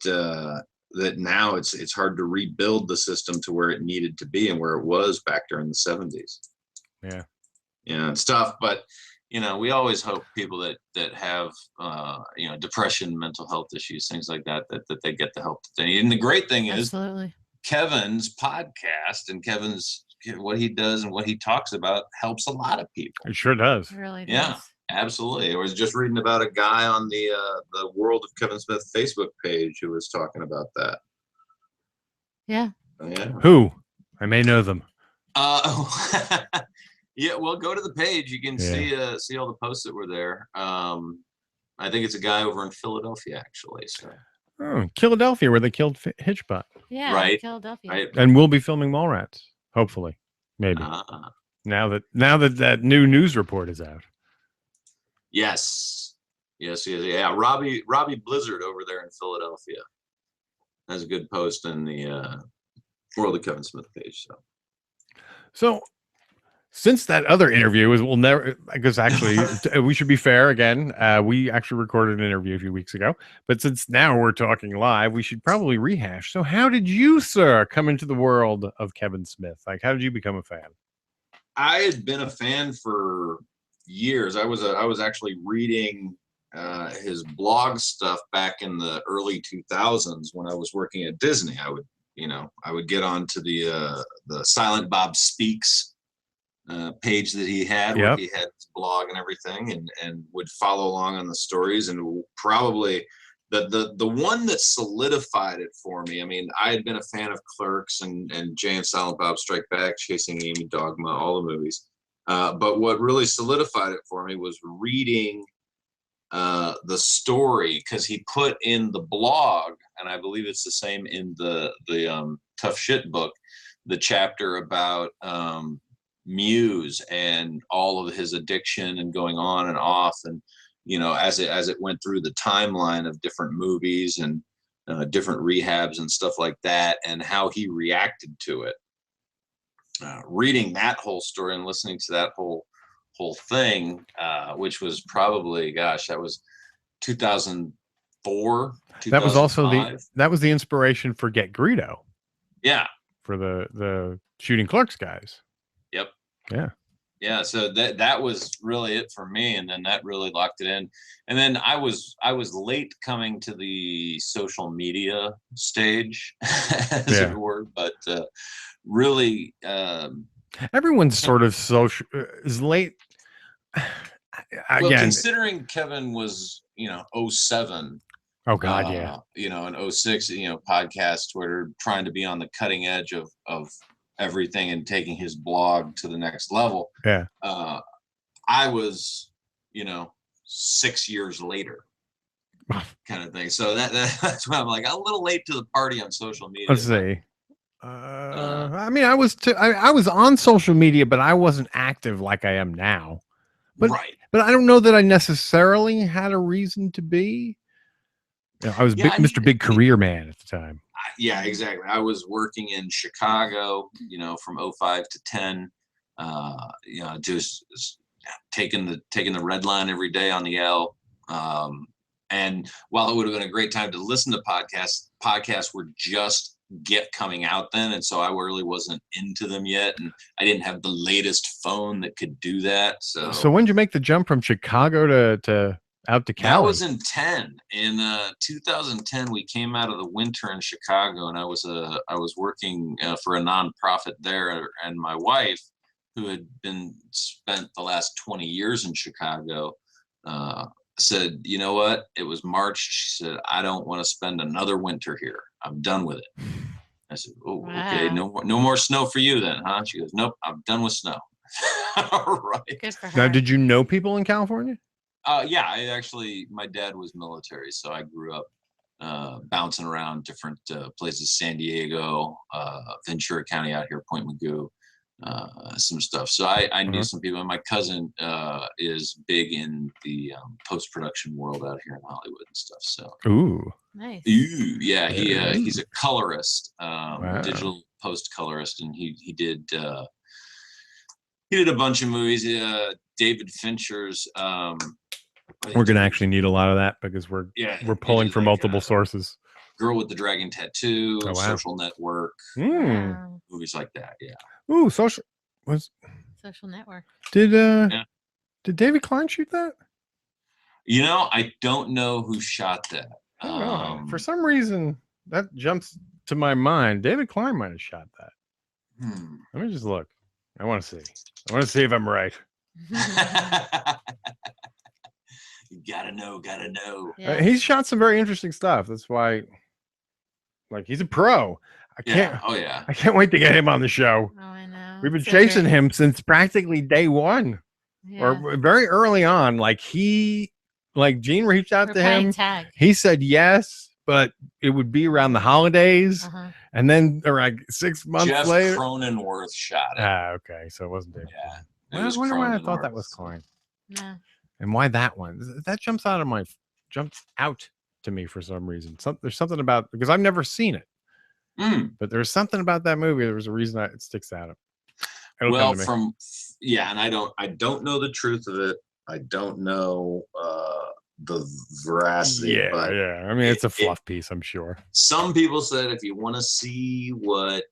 now it's hard to rebuild the system to where it needed to be and where it was back during the 70s. Yeah. It's tough, but we always hope people that have depression, mental health issues, things like that they get the help that they need. And the great thing is Kevin's podcast and Kevin's what he does and what he talks about helps a lot of people. It sure does. It really does. Yeah. Absolutely. I was just reading about a guy on the World of Kevin Smith Facebook page who was talking about that. Yeah. Yeah. Who? I may know them. Yeah. Well, go to the page. You can see all the posts that were there. I think it's a guy over in Philadelphia, actually. So. Oh, Philadelphia, where they killed Hitchbot. Yeah. Right. Philadelphia. Right. And we'll be filming Mallrats, hopefully, maybe. Now that new news report is out. Yes. Yeah. Robbie Blizzard over there in Philadelphia has a good post in the World of Kevin Smith page. So since that other interview we'll never, because actually we should be fair again. We actually recorded an interview a few weeks ago, but since now we're talking live, we should probably rehash. So how did you, sir, come into the world of Kevin Smith? Like, how did you become a fan? I had been a fan for years. I was actually reading his blog stuff back in the early 2000s when I was working at Disney. I would get onto the Silent Bob Speaks page that he had, where he had his blog and everything, and would follow along on the stories. And probably the one that solidified it for me. I mean, I had been a fan of Clerks and Jay and Silent Bob Strike Back, Chasing Amy, Dogma, all the movies. But what really solidified it for me was reading the story, because he put in the blog, and I believe it's the same in the Tough Shit book, the chapter about Muse and all of his addiction and going on and off, and as it went through the timeline of different movies and different rehabs and stuff like that, and how he reacted to it. Reading that whole story and listening to that whole thing, which was probably, that was 2004. That was also 2005. the inspiration for Get Greedo. Yeah. For the Shooting Clerks guys. Yep. Yeah. Yeah. So that was really it for me, and then that really locked it in. And then I was late coming to the social media stage, as it were, but really, everyone's sort of social is late. Again, well, considering Kevin was 07. Oh God, yeah. In 06, podcast Twitter, trying to be on the cutting edge of everything and taking his blog to the next level. Yeah. I was, 6 years later, kind of thing. So that's why I'm like a little late to the party on social media. Let's see. I mean, I was on social media, but I wasn't active like I am now. But, right. But I don't know that I necessarily had a reason to be. I was Mr. Big Career Man at the time. Yeah, exactly. I was working in Chicago, from 05 to 10. Just taking the red line every day on the L. And while it would have been a great time to listen to podcasts were just coming out then, and so I really wasn't into them yet, and I didn't have the latest phone that could do that. So when did you make the jump from Chicago to out to Cali? That was in 10. In 2010, we came out of the winter in Chicago, and I was working for a nonprofit there, and my wife, who had spent the last 20 years in Chicago, said, "You know what? It was March." She said, "I don't want to spend another winter here. I'm done with it." I said, "Oh, wow. Okay. No more snow for you then, huh?" She goes, "Nope, I'm done with snow." All right. Good for her. Now, did you know people in California? Yeah, my dad was military, so I grew up bouncing around different places, San Diego, Ventura County out here, Point Mugu, some stuff. So I knew some people. And my cousin is big in the post-production world out here in Hollywood and stuff. So nice. Yeah, he's a colorist, digital post colorist, and he did a bunch of movies. David Fincher's. We're gonna actually need a lot of that because we're pulling from multiple sources. Girl with the Dragon Tattoo, Social Network, movies like that. Yeah. Ooh, Social Network. Did David Klein shoot that? I don't know who shot that. For some reason, that jumps to my mind. David Klein might have shot that. Let me just look. I want to see if I'm right. You gotta know. Yeah. He's shot some very interesting stuff. That's why, he's a pro. I can't wait to get him on the show. Oh, I know. We've been chasing him since practically day one, or very early on. Gene reached out to him. Tag. He said yes, but it would be around the holidays, and then 6 months Jeff later, Cronenworth shot it. Okay, so it wasn't David. Yeah, I wonder why I thought that was Klein. Yeah. And why that one? That jumps out to me for some reason. There's something about, because I've never seen it, but there's something about that movie. There was a reason it sticks out. Well, and I don't know the truth of it. I don't know the veracity. I mean, it's a fluff piece, I'm sure. Some people said if you want to see what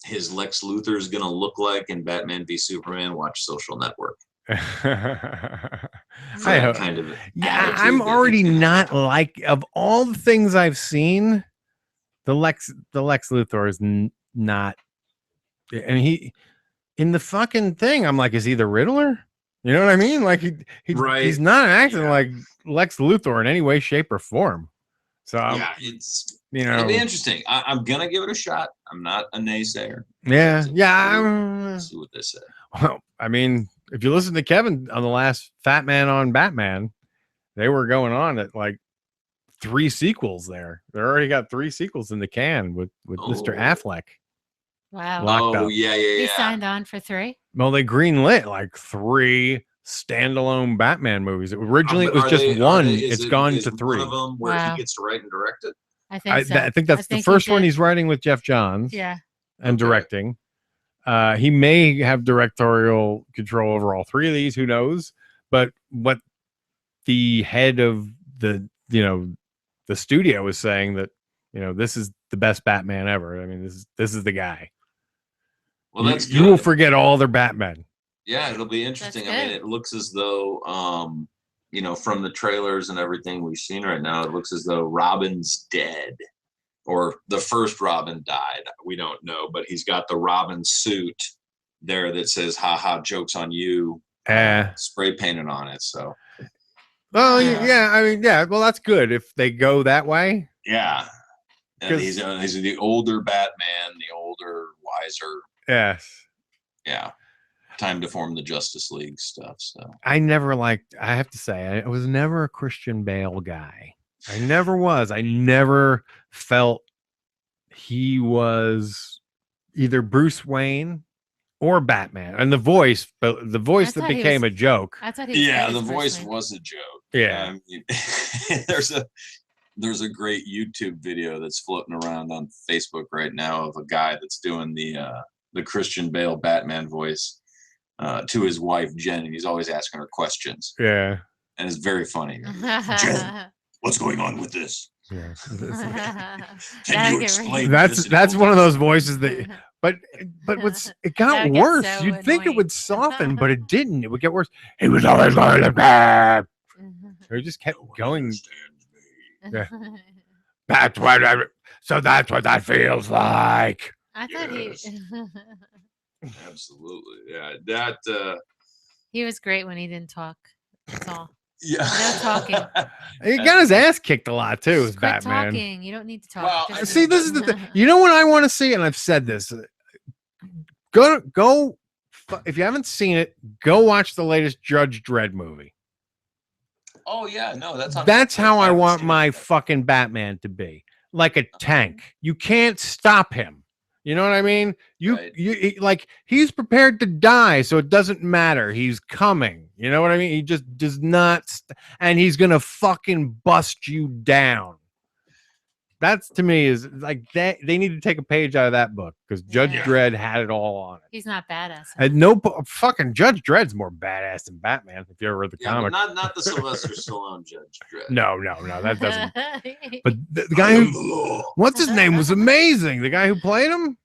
his Lex Luthor is going to look like in Batman v Superman, watch Social Network. I'm already not of all the things I've seen, the Lex Luthor is not, and he in the fucking thing, I'm like, is he the Riddler? You know what I mean? He's not acting like Lex Luthor in any way, shape, or form. So it'll be interesting. I'm gonna give it a shot. I'm not a naysayer. See what they say. Well, I mean, if you listen to Kevin on the last Fatman on Batman, they were going on at 3 sequels there. They already got 3 sequels in the can with Mr. Affleck. Wow. Yeah. He signed on for 3? Well, they greenlit 3 standalone Batman movies. Originally, it was just one. It's gone to 3. One of them where Wow. he gets to write and direct it. I think so. I think that's the he first one did. he's writing with Jeff Johns. Yeah. And Okay. directing. He may have directorial control over all 3 of these. Who knows? But what the head of the studio is saying that this is the best Batman ever. I mean, this is the guy. Well, that's you will good. forget all other Batman. Yeah, it'll be interesting. That's I mean, good. it looks as though, from the trailers and everything we've seen right now, it looks as though Robin's dead, or the first Robin died. We don't know, but he's got the Robin suit there that says "Ha ha, joke's on you," spray painted on it. So, Oh yeah, I mean, yeah. Well, that's good if they go that way. yeah, and 'Cause- he's the older Batman, the older, wiser. Yes. Yeah, time to form the Justice League stuff. So I have to say, I was never a Christian Bale guy. I never was. I never felt he was either Bruce Wayne or Batman. And the voice I that thought he became was- a joke. I thought he was yeah, good the as voice Bruce Wayne. was a joke. Yeah. I mean, there's a great YouTube video that's floating around on Facebook right now of a guy that's doing the Christian Bale Batman voice to his wife Jen, and he's always asking her questions, Yeah. and it's very funny. Jen, what's going on with this? Yeah. Can you explain? That's one of those voices that but it That got would get worse. so You'd think it annoying. would soften, but it didn't. It would get worse. He was always going to bad. He just kept going. Yeah. That's what that feels like. I thought Absolutely, yeah. That he was great when he didn't talk. That's all. yeah. No talking. He got his ass kicked a lot too as Just quit Batman. talking. You don't need to talk. Well, Just- See, this is the thing. You know what I want to see, and I've said this. Go. If you haven't seen it, go watch the latest Judge Dredd movie. Oh yeah, no, that's on That's Netflix. how I haven't want seen my it. fucking Batman to be, like a tank. You can't stop him. You know what I mean? Right. Like he's prepared to die, so it doesn't matter. He's coming. You know what I mean? He just does not, and he's gonna fucking bust you down. That's to me is like that. They need to take a page out of that book because Judge Yeah. Dredd had it all on it. He's not badass. And fucking Judge Dredd's more badass than Batman. If you ever read the Yeah, comic, but not the Sylvester Stallone Judge Dredd. no, that doesn't. But the guy who, what's his name, was amazing. The guy who played him,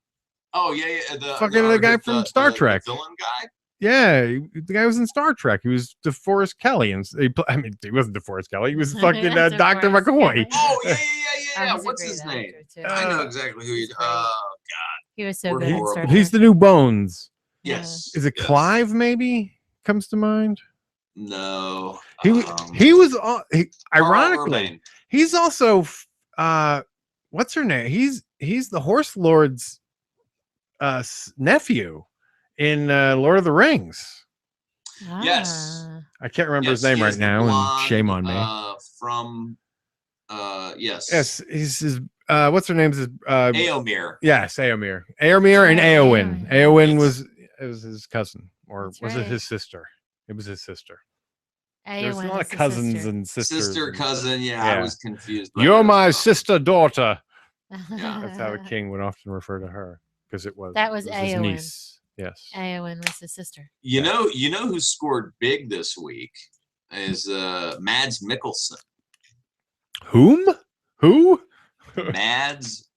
Oh yeah. the guy from Star Trek. The villain guy. yeah, the guy was in Star Trek. He was DeForest Kelly, and he wasn't DeForest Kelly. He was fucking DeForest Dr. McCoy. Kelly. Oh yeah. Oh, he's a What's great his name? actor, too. I know exactly who he. he's great. He was so We're good in horrible. Star He's Trek. the new Bones. Yes. Is it yes. Clive? Maybe comes to mind. No. He was Carl ironically. Urban. He's also what's her name? He's the Horse Lord's nephew in Lord of the Rings. Yes. Ah. I can't remember his Yes, name he right is the now, and blonde, shame on me. From yes. Yes, he's his what's her name? Aomir. Yes, Aomir and Oh, Eowyn. Eowyn. Eowyn was his cousin, or That's was it right. his sister? It was his sister. There's a Eowyn lot is of the cousins sister. and sisters. Sister, and- cousin. Yeah, Yeah. I was confused. by You're that my as well. sister daughter. Yeah. That's how the king would often refer to her because it was That was his Eowyn. niece. Yes. Eowyn was his sister. You know who scored big this week is Mads Mikkelsen. Whom? Who? Mads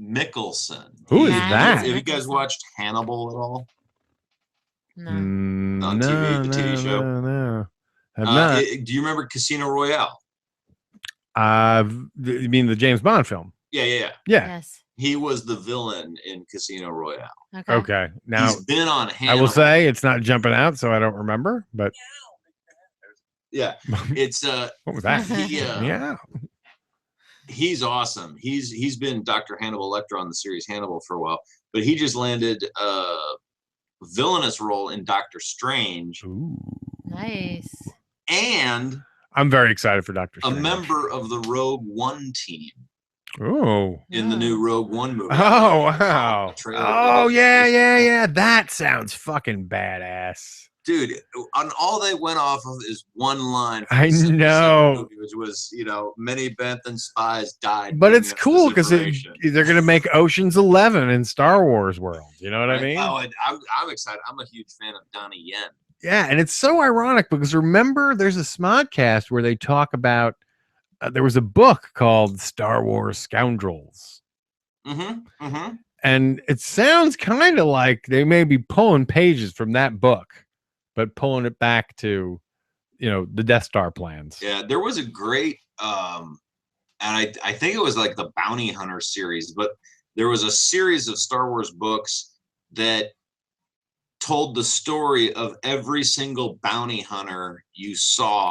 Mikkelsen. Who is Mads that? Have you guys watched Hannibal at all? No. Mm, On TV, the TV show? No. Have not. Do you remember Casino Royale? You mean the James Bond film? Yeah. Yeah. Yes. He was the villain in Casino Royale. Okay. Okay. Now He's been on I Hannibal. will say it's not jumping out, so I don't remember. But Yeah, it's what was that? he, Yeah. he's awesome. He's been Dr. Hannibal Lecter on the series Hannibal for a while, but he just landed a villainous role in Doctor Strange Ooh. Nice. and I'm very excited for Doctor a Strange. member of the Rogue One team Oh. in the new Rogue One movie. Oh wow. The trailer Oh did. yeah. That sounds fucking badass. dude, on all they went off of is one line. I know. Movie, which was, many Benthen spies died. But it's bringing us cool this because information. they're going to make Ocean's 11 in Star Wars world. You know what I mean? Oh, and I'm excited. I'm a huge fan of Donnie Yen. Yeah, and it's so ironic because remember, there's a Smodcast where they talk about there was a book called Star Wars Scoundrels. Mm-hmm. Mm-hmm. And it sounds kind of like they may be pulling pages from that book, but pulling it back to, the Death Star plans. Yeah, there was a great, and I think it was like the Bounty Hunter series, but there was a series of Star Wars books that told the story of every single bounty hunter you saw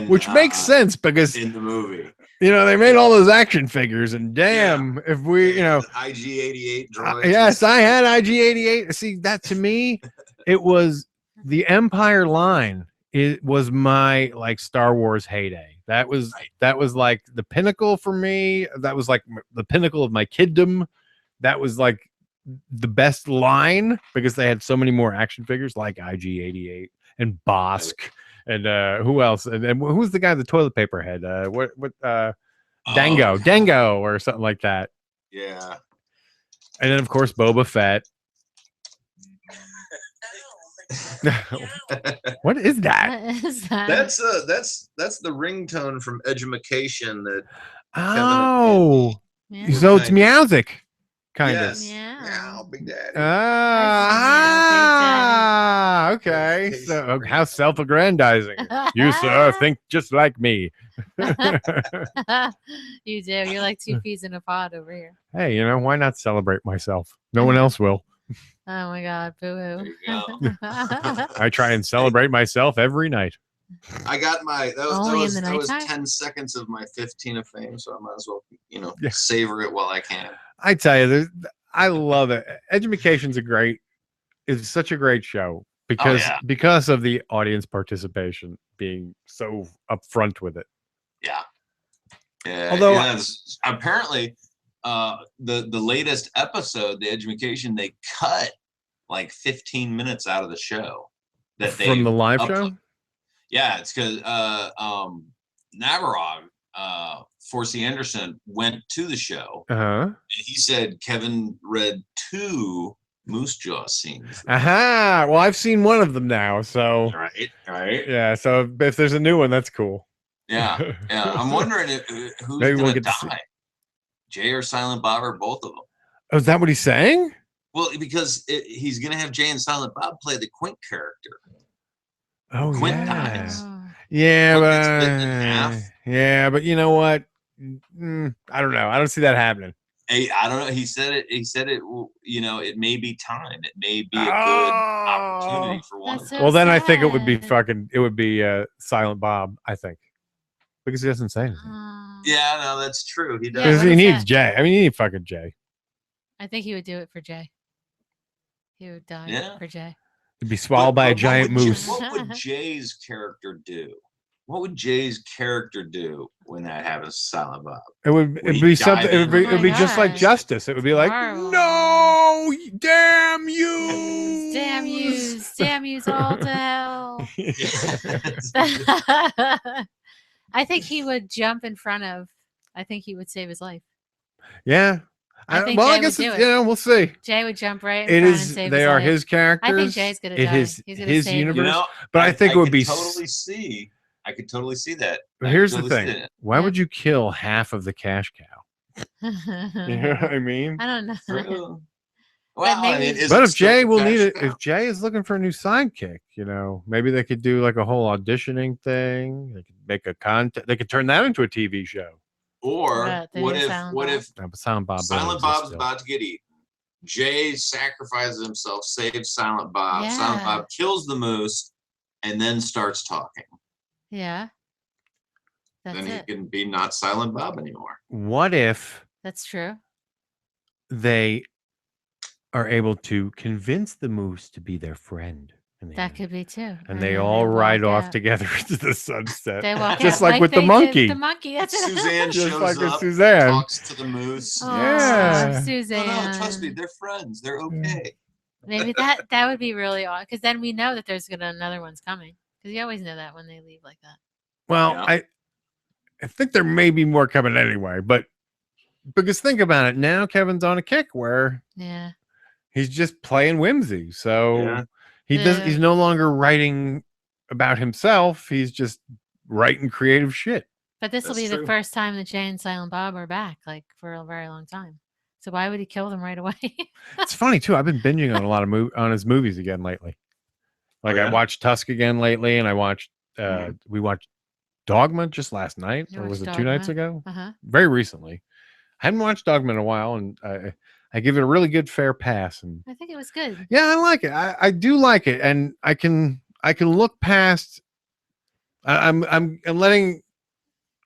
which makes sense because in the movie, they made all those action figures, and damn, if we, IG-88 droids. Yes, I had IG-88. See, that to me, it was the Empire line. It was my Star Wars heyday. That was like the pinnacle for me. That was like the pinnacle of my kiddom. That was like the best line because they had so many more action figures like IG-88 and Bosk and who else? And who's the guy with the toilet paper head? Dango or something like that. Yeah. And then of course Boba Fett. What is that? What is that? That's the ringtone from Edumacation that. Oh, Yeah. so it's Meowsic, kind Yes. of. Yeah. Meow, Big Daddy. Okay. So how self-aggrandizing. You, sir, think just like me. You do. You're like two peas in a pod over here. Hey, why not celebrate myself? No one else will. Oh my God, boo-hoo. There you go. I try and celebrate myself every night. I got that Only was in the 10 seconds of my 15 of fame, so I might as well, Yeah. savor it while I can. I tell you, I love it. Edumacation's it's such a great show because of the audience participation being so upfront with it. Yeah. Yeah. Although apparently the latest episode, the Edumacation, they cut like 15 minutes out of the show from the live show. Yeah, it's because Navarog, Forsey Anderson, went to the show. And he said Kevin read 2 Moose Jaw scenes. Well, I've seen one of them now, so Right. Yeah, so if there's a new one, that's cool. Yeah. I'm wondering who's going to die. Jay or Silent Bob or both of them. Oh, is that what he's saying? Well, because he's going to have Jay and Silent Bob play the Quint character. Oh, Quint dies. Yeah, but you know what? I don't know. I don't see that happening. Hey, I don't know. He said it. It may be time. It may be a good opportunity for one. So Well, then I think it would be Silent Bob. I think because he doesn't say anything. Yeah, no, that's true. He does. Because he needs Jay. I mean, he needs fucking Jay. I think he would do it for Jay. He would die for Jay. To be swallowed by a giant moose. What would Jay's character do? What would Jay's character do when that happens to Silent Bob? It'd be something. It would be just like Justice. It would be like, no, damn you, damn yous all to hell. I think he would jump in front of. I think he would save his life. Yeah. I guess we'll see. Jay would jump right in front and save they his are life. His characters. I think Jay's gonna die. His universe. But I think it would be. I could totally see that. But here's the thing: why would you kill half of the cash cow? You know what I mean? I don't know. Well, but if Jay will need it, if Jay is looking for a new sidekick, maybe they could do like a whole auditioning thing. They could make a content. They could turn that into a TV show. Or what if Silent Bob's about to get eaten? Jay sacrifices himself, saves Silent Bob. Yeah. Silent Bob kills the moose, and then starts talking. Yeah. Then he can be not Silent Bob anymore. What if that's true? They are able to convince the moose to be their friend. That could be too. And they all ride off together into the sunset. They walk just out like with the monkey. The monkey, that's it. Suzanne just shows like with up, Suzanne. talks to the moose. Oh, Yeah. Suzanne. No, trust me, they're friends. They're okay. Maybe that would be really odd because then we know that there's another one's coming because you always know that when they leave like that. Well, Yeah. I think there may be more coming anyway, but because think about it, now Kevin's on a kick where Yeah. he's just playing whimsy. So Yeah. he's no longer writing about himself. He's just writing creative shit. But this will That's be the true. first time that Jay and Silent Bob are back, like for a very long time. So why would he kill them right away? It's funny too. I've been binging on a lot of on his movies again lately. Like yeah? I watched Tusk again lately, and I watched we watched Dogma just last night, You or was it watched 2 nights Dogma? ago? Uh-huh. Very recently. I hadn't watched Dogma in a while, and I give it a really good fair pass. And I think it was good. yeah, I like it. I do like it, and I can look past. I'm letting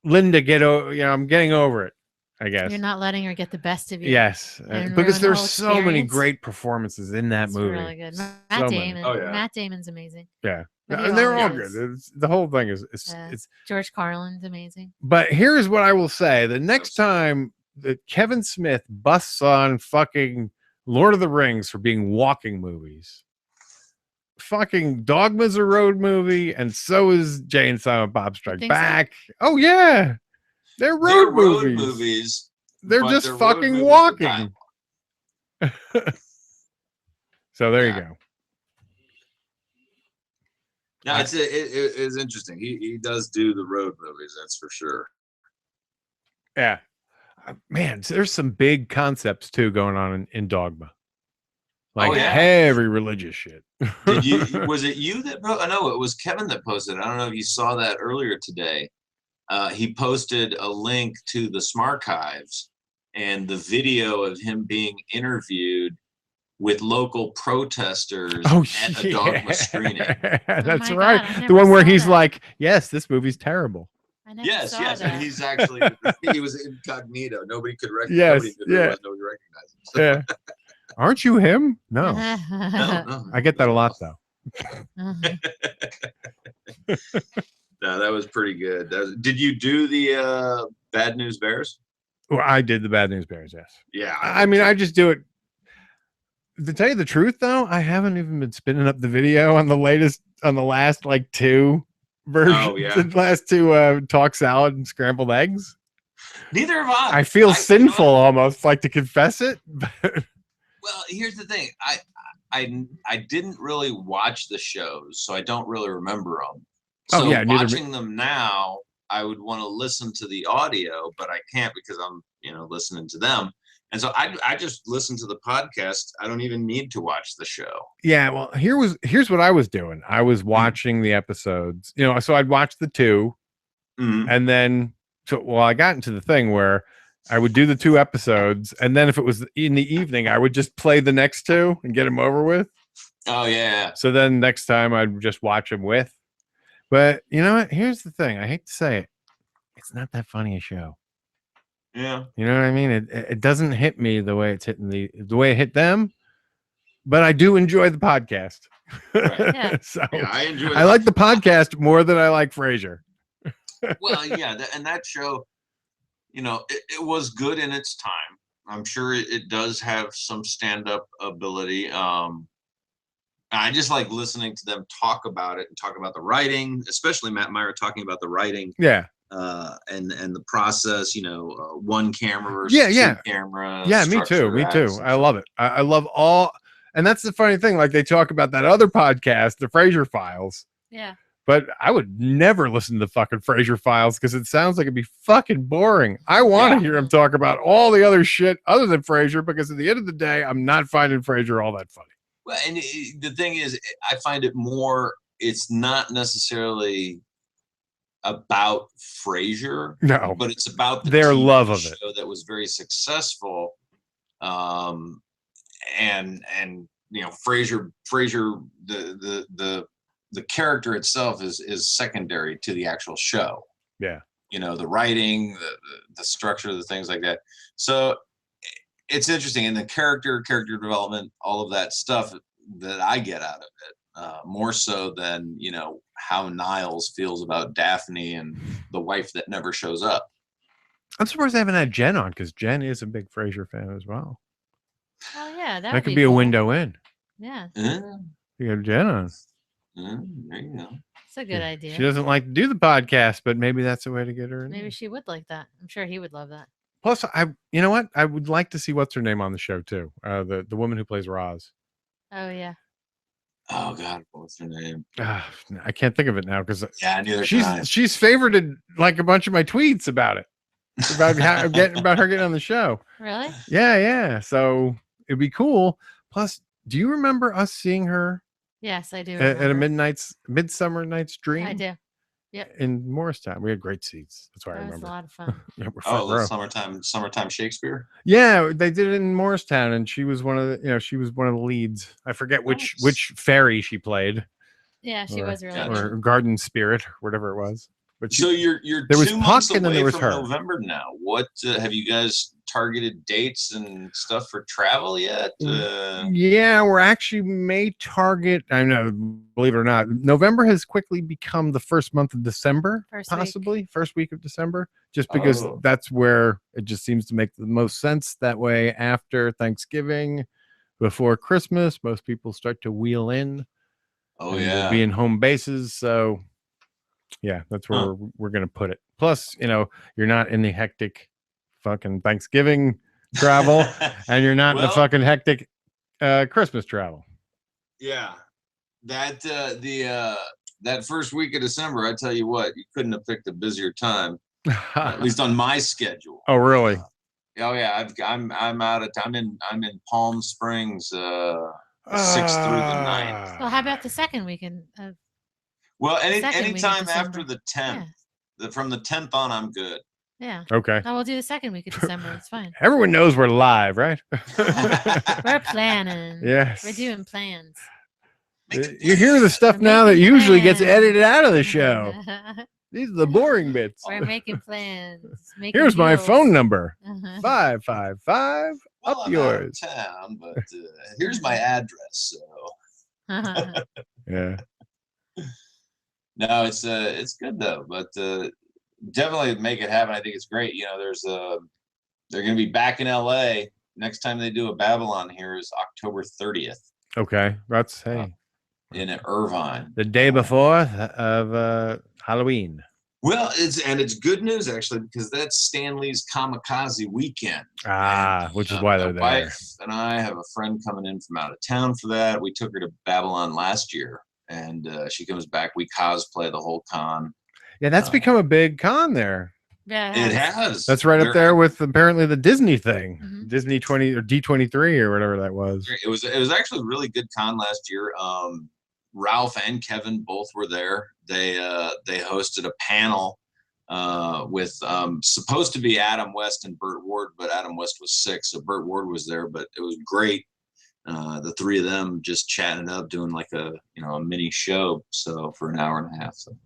Linda get over. I'm getting over it. I guess You're not letting her get the best of you. yes, and because ruin the there's whole so many experience. great performances in that It's movie. really good. So Matt many. Damon. Oh, yeah. Matt Damon's amazing. Yeah, But he and they're all always good. The whole thing is Yeah. it's. George Carlin's amazing. But here's what I will say: the next time that Kevin Smith busts on fucking Lord of the Rings for being walking movies, fucking Dogma's a road movie, and so is Jay and Silent Bob Strike think so? Back. Oh yeah, they're road They're movies. road movies. They're but just they're road fucking movies with walking. dialogue. So there Yeah. you go. No, it is interesting. He does do the road movies, that's for sure. Yeah, man, there's some big concepts too going on in Dogma, like yeah. heavy religious shit. Did you? Was it you that? I know it was Kevin that posted. I don't know if you saw that earlier today. He posted a link to the Smarchives and the video of him being interviewed with local protesters at a Dogma screening. That's my right. God, I The one never where saw he's that. like, "Yes, this movie's terrible." I never Yes, saw yes, that. and he's actually he was incognito. Nobody could recognize. Yes, Nobody knew who yeah. he was. Nobody recognized him. So, Yeah. Aren't you him? No. no, I get that a lot though. No, that was pretty good. Did you do the Bad News Bears? Well, I did the Bad News Bears, yes. Yeah. I mean, I just do it. To tell you the truth, though, I haven't even been spinning up the video on the last like 2 versions. Oh, yeah. The last 2 talk salad and scrambled eggs. Neither have I. I feel you know sinful what? almost, like to confess it. But Well, here's the thing. I didn't really watch the shows, so I don't really remember them. Oh, So yeah, neither me. watching them now, I would want to listen to the audio, but I can't because I'm, listening to them. And so I just listen to the podcast. I don't even need to watch the show. yeah, well, here's what I was doing. I was watching the episodes, so I'd watch the 2, Mhm. and then I got into the thing where I would do the 2 episodes, and then if it was in the evening, I would just play the next 2 and get them over with. Oh yeah. So then next time I'd just watch them with. But you know what? Here's the thing. I hate to say it. It's not that funny a show. Yeah. You know what I mean? It doesn't hit me the way it's hitting the way it hit them. But I do enjoy the podcast. Right. Yeah. So Yeah, I enjoy. I like the podcast more than I like Frasier. Well, yeah, and that show, it was good in its time. I'm sure it does have some stand-up ability. I just like listening to them talk about it and talk about the writing, especially Matt Meyer talking about the writing. Yeah. And the process, one camera versus Yeah. two camera. Yeah, me too. Me too. I love it. I love all, and that's the funny thing. Like they talk about that other podcast, the Frasier Files. Yeah. But I would never listen to the fucking Frasier Files because it sounds like it'd be fucking boring. I want to hear him talk about all the other shit other than Frasier because at the end of the day, I'm not finding Frasier all that funny. Well, and the thing is, I find it more. It's not necessarily about Frasier, No, but it's about their TV love of show it that was very successful. And Frasier, the character itself is secondary to the actual show. Yeah, the writing, the structure, the things like that. So it's interesting, and the character development, all of that stuff that I get out of it, more so than how Niles feels about Daphne and the wife that never shows up. I'm surprised they haven't had Jen on because Jen is a big Frasier fan as well. Oh yeah, That could be a window in. Yeah, You have Jen on. There you go. it's a good idea. She doesn't like to do the podcast, but maybe that's a way to get her in. Maybe she would like that. I'm sure he would love that. Plus, you know what? I would like to see what's her name on the show too. The woman who plays Roz. Oh yeah. Oh God, what's her name? I can't think of it now because neither she's favorited like a bunch of my tweets about it, about about her getting on the show. Really? Yeah. So it'd be cool. Plus, do you remember us seeing her? Yes, I do. At a Midsummer Night's Dream? I do. Yep. In Morristown, we had great seats. That's why I remember. That was a lot of fun. Yeah, we're front row. summertime Shakespeare. Yeah, they did it in Morristown, and she was one of the leads. I forget which fairy she played. Yeah, she was really or good. Garden Spirit, whatever it was. But So you're there was 2 Puck, months and then away there was from her. November now. What have you guys targeted dates and stuff for travel yet? Yeah, we're actually may target. I know, believe it or not, November has quickly become the first month of December, first week of December, just because that's where it just seems to make the most sense. That way, after Thanksgiving, before Christmas, most people start to wheel in. We'll be in home bases, so yeah, that's where we're gonna put it. Plus, you're not in the hectic fucking Thanksgiving travel, and you're not in the fucking hectic Christmas travel. Yeah, that that first week of December, I tell you what, you couldn't have picked a busier time, at least on my schedule. Oh, really? Oh yeah, I'm out of. I'm in Palm Springs, 6th through the 9th. Well, how about the second weekend? Well, anytime after the 10th, from the 10th on, I'm good. Yeah. Okay. No, we'll do the second week of December. It's fine. Everyone knows we're live, right? We're planning. Yes. We're doing plans. You hear the stuff now that usually gets edited out of the show. These are the boring bits. We're making plans. Here's my phone number. 555 Well, up I'm yours. out of town, but here's my address. So. Yeah. No, it's good though, but definitely make it happen. I think it's great. They're going to be back in LA. Next time they do a Babylon here is October 30th. Okay, that's in Irvine, the day before of Halloween. Well, it's good news actually, because that's Stanley's Kamikaze weekend. Which is why they're there. My wife and I have a friend coming in from out of town for that. We took her to Babylon last year, and she comes back. We cosplay the whole con. Yeah, that's become a big con there. Yeah, it has. That's right up there with apparently the Disney thing, Disney 20 or D23 or whatever that was. It was actually a really good con last year. Ralph and Kevin both were there. They hosted a panel with supposed to be Adam West and Burt Ward, but Adam West was sick, so Burt Ward was there. But it was great. The three of them just chatting up, doing like a mini show, so for an hour and a half. So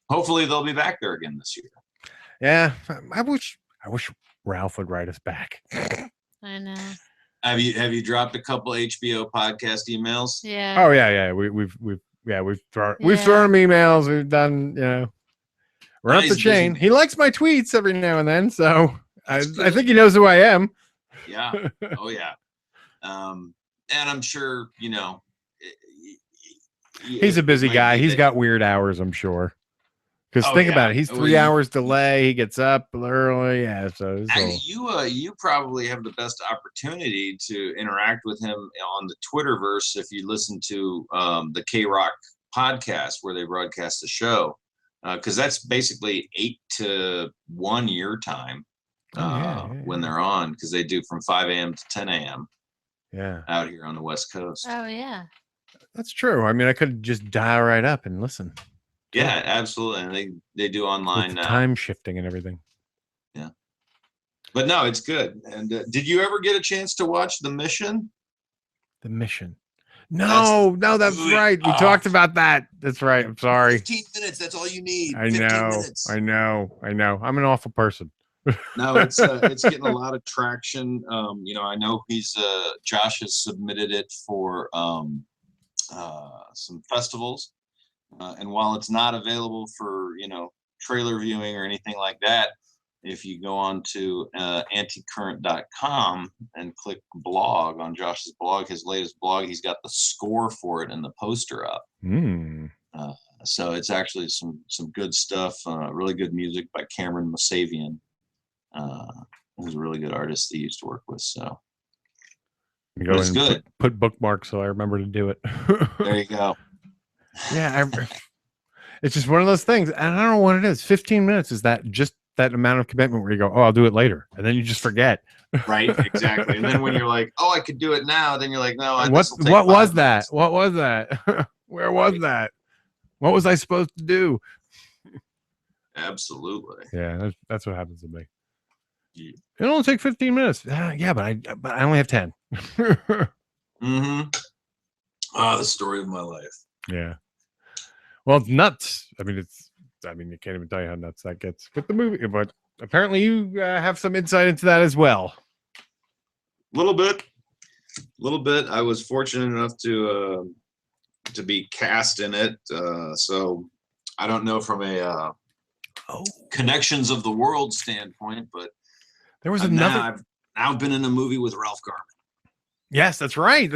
hopefully they'll be back there again this year. Yeah, I wish Ralph would write us back. I know. Have you dropped a couple HBO podcast emails? Yeah. Oh yeah. We've thrown him emails. We've done, we're up the chain. He likes my tweets every now and then, so I think he knows who I am. Yeah. Oh yeah. And I'm sure he's a busy guy. He's got weird hours, I'm sure. Because think about it, he's 3 hours delay. He gets up early. Yeah, so you probably have the best opportunity to interact with him on the Twitterverse if you listen to the K-Rock podcast where they broadcast the show, because that's basically 8 to 1 your time when they're on, because they do from 5 a.m. to 10 a.m. Yeah, out here on the West Coast. Oh yeah, that's true. I mean, I could just dial right up and listen. Yeah, absolutely. And they do online now. Time shifting and everything. Yeah. But no, it's good. And did you ever get a chance to watch The Mission? The Mission. No, that's right. We talked about that. That's right. I'm sorry. 15 minutes. That's all you need. I know. I'm an awful person. No, it's getting a lot of traction. I know Josh has submitted it for some festivals. And while it's not available for, trailer viewing or anything like that, if you go on to anticurrent.com and click blog on Josh's blog, his latest blog, he's got the score for it and the poster up. So it's actually some good stuff, really good music by Cameron Mosavian, who's a really good artist that he used to work with. So it's good. Put bookmarks so I remember to do it. There you go. Yeah, it's just one of those things, and I don't know what it is. 15 minutes is that just that amount of commitment where you go, oh, I'll do it later, and then you just forget. Right, exactly. And then when you're like, oh, I could do it now, then you're like, no. What was that? What was that? Where was that? What was I supposed to do? Absolutely. Yeah, that's what happens to me. Yeah. It only take 15 minutes. Yeah, but I only have 10. Mm-hmm. The story of my life. Yeah. Well, it's nuts. I mean, you can't even tell you how nuts that gets with the movie, but apparently you have some insight into that as well. A little bit. I was fortunate enough to be cast in it. So I don't know from a connections of the world standpoint, but there was I've now been in a movie with Ralph Garman. Yes, that's right.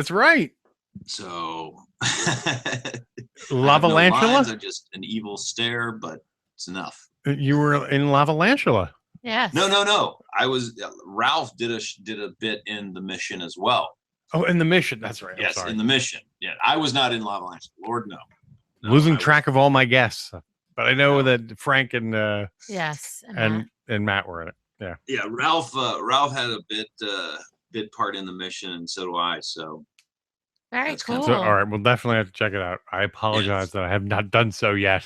So Lavalantula? No, just an evil stare, but it's enough. You were in Lavalantula. Yes. No. I was Ralph did a bit in The Mission as well. Oh, in The Mission. That's right. Yes, in The Mission. Yeah, I was not in Lavalantula. Lord, no. Losing track of all my guests, but I know that Frank and yes, and Matt were in it. Yeah. Yeah, Ralph had a bit part in The Mission, and so do I. So very cool. So, all right, we'll definitely have to check it out. I apologize that I have not done so yet.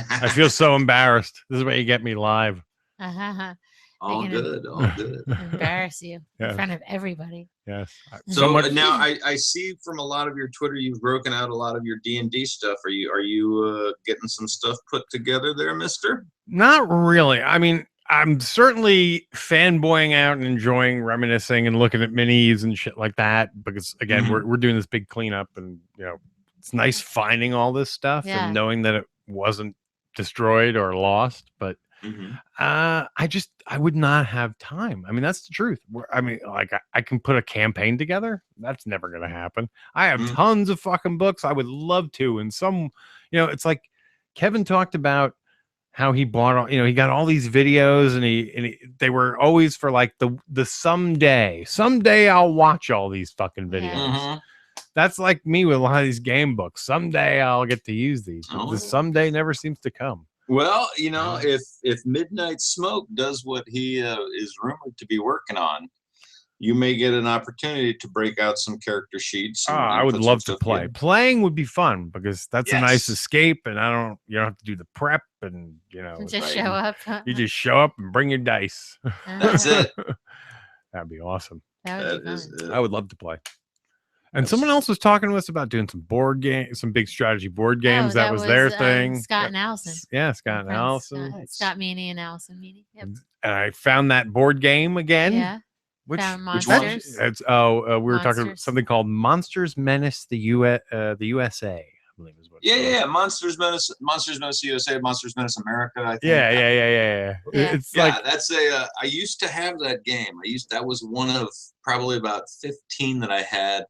I feel so embarrassed. This is where you get me live. All good. Embarrass you in front of everybody. Yes. So now I see from a lot of your Twitter, you've broken out a lot of your D&D stuff. Are you getting some stuff put together there, mister? Not really. I mean, I'm certainly fanboying out and enjoying reminiscing and looking at minis and shit like that, because again, we're doing this big cleanup, and it's nice finding all this stuff and knowing that it wasn't destroyed or lost, but I would not have time. I mean, that's the truth. I can put a campaign together. That's never going to happen. I have tons of fucking books. I would love to. And some, it's like Kevin talked about how he bought, he got all these videos, and they were always for like the someday I'll watch all these fucking videos. That's like me with a lot of these game books. Someday I'll get to use these. But the someday never seems to come. Well, if Midnight Smoke does what he is rumored to be working on, you may get an opportunity to break out some character sheets. I would love to play. Playing would be fun, because that's a nice escape, and you don't have to do the prep, and just show up. You just show up and bring your dice. That's it. That'd be awesome. That would be fun. I would love to play. And someone else was talking to us about doing some board games, some big strategy board games. That was their thing. Scott and Allison. Yeah, Scott and Allison. Scott Meany and Allison Meany. Yep. And I found that board game again. Yeah. Which Monsters. We were talking about something called Monsters Menace the USA. I believe is what. Yeah. Monsters Menace USA, Monsters Menace America. I think. Yeah. It's that's I used to have that game. That was one of probably about 15 that I had.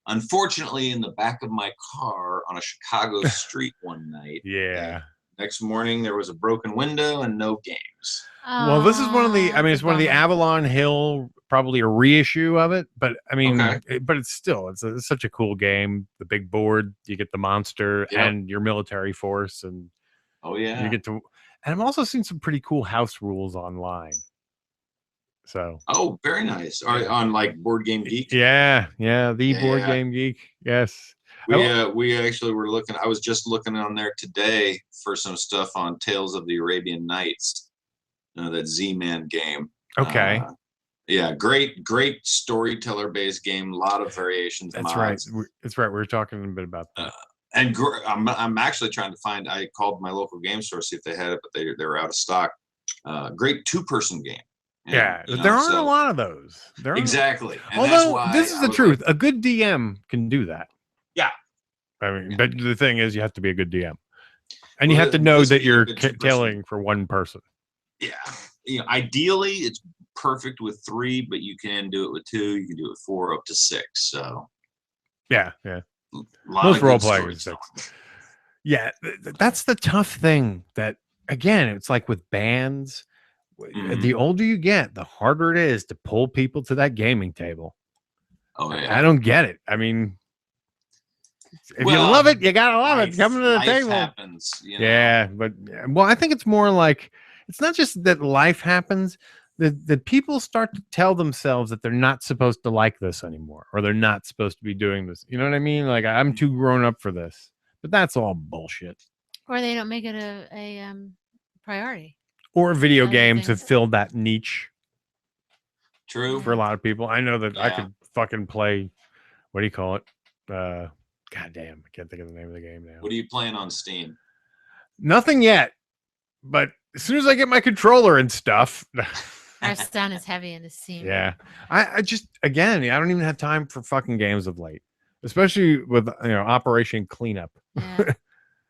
Unfortunately, in the back of my car on a Chicago street one night. Yeah. Next morning, there was a broken window and no games. Well, this is one of the. I mean, it's one of the Avalon Hill, probably a reissue of it. But I mean, but it's still it's such a cool game. The big board, you get the monster and your military force, and you get to. And I've also seen some pretty cool house rules online. So. Oh, very nice. On like Board Game Geek. Yeah, Board Game Geek. Yes. We actually were looking. I was just looking on there today for some stuff on Tales of the Arabian Nights, that Z-Man game. Okay. Great storyteller-based game. A lot lot of variations. That's mods. Right. That's right. We were talking a bit about that. And I'm actually trying to find. I called my local game store to see if they had it, but they were out of stock. Great 2-person game. And, there aren't a lot of those. Exactly. And although this is the truth, a good DM can do that. Yeah. I mean, but the thing is, you have to be a good DM, and you have to know that you're tailoring for one person. Yeah. ideally it's perfect with 3, but you can do it with 2. You can do it with 4, up to 6. So yeah. most Role playing is 6. Yeah, that's the tough thing. That again, it's like with bands. The older you get, the harder it is to pull people to that gaming table. Oh yeah, I don't get it. I mean, if you love it, you gotta love it. Coming to the table happens. Yeah, but I think it's more like it's not just that life happens. That people start to tell themselves that they're not supposed to like this anymore, or they're not supposed to be doing this. You know what I mean? Like I'm too grown up for this. But that's all bullshit. Or they don't make it a priority. Or video games have filled that niche. True. For a lot of people. I know that I could fucking play, what do you call it? God damn, I can't think of the name of the game now. What are you playing on Steam? Nothing yet. But as soon as I get my controller and stuff. Our son is heavy into Steam. Yeah. I just, again, I don't even have time for fucking games of late. Especially with, Operation Cleanup. Yeah.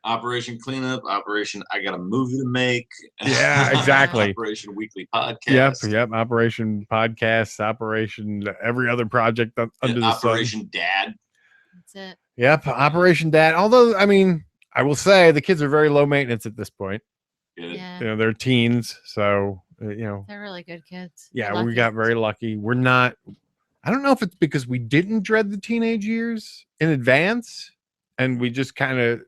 Operation Cleanup, Operation I got a movie to make. Yeah, exactly. Operation Weekly Podcast. Yep. Operation Podcasts, Operation every other project under the Operation sun. Dad. That's it. Yep, Operation Dad. Although, I mean, I will say the kids are very low maintenance at this point. Good. Yeah. They're teens, so they're really good kids. Yeah, we got very lucky. We're not. I don't know if it's because we didn't dread the teenage years in advance, and we just kind of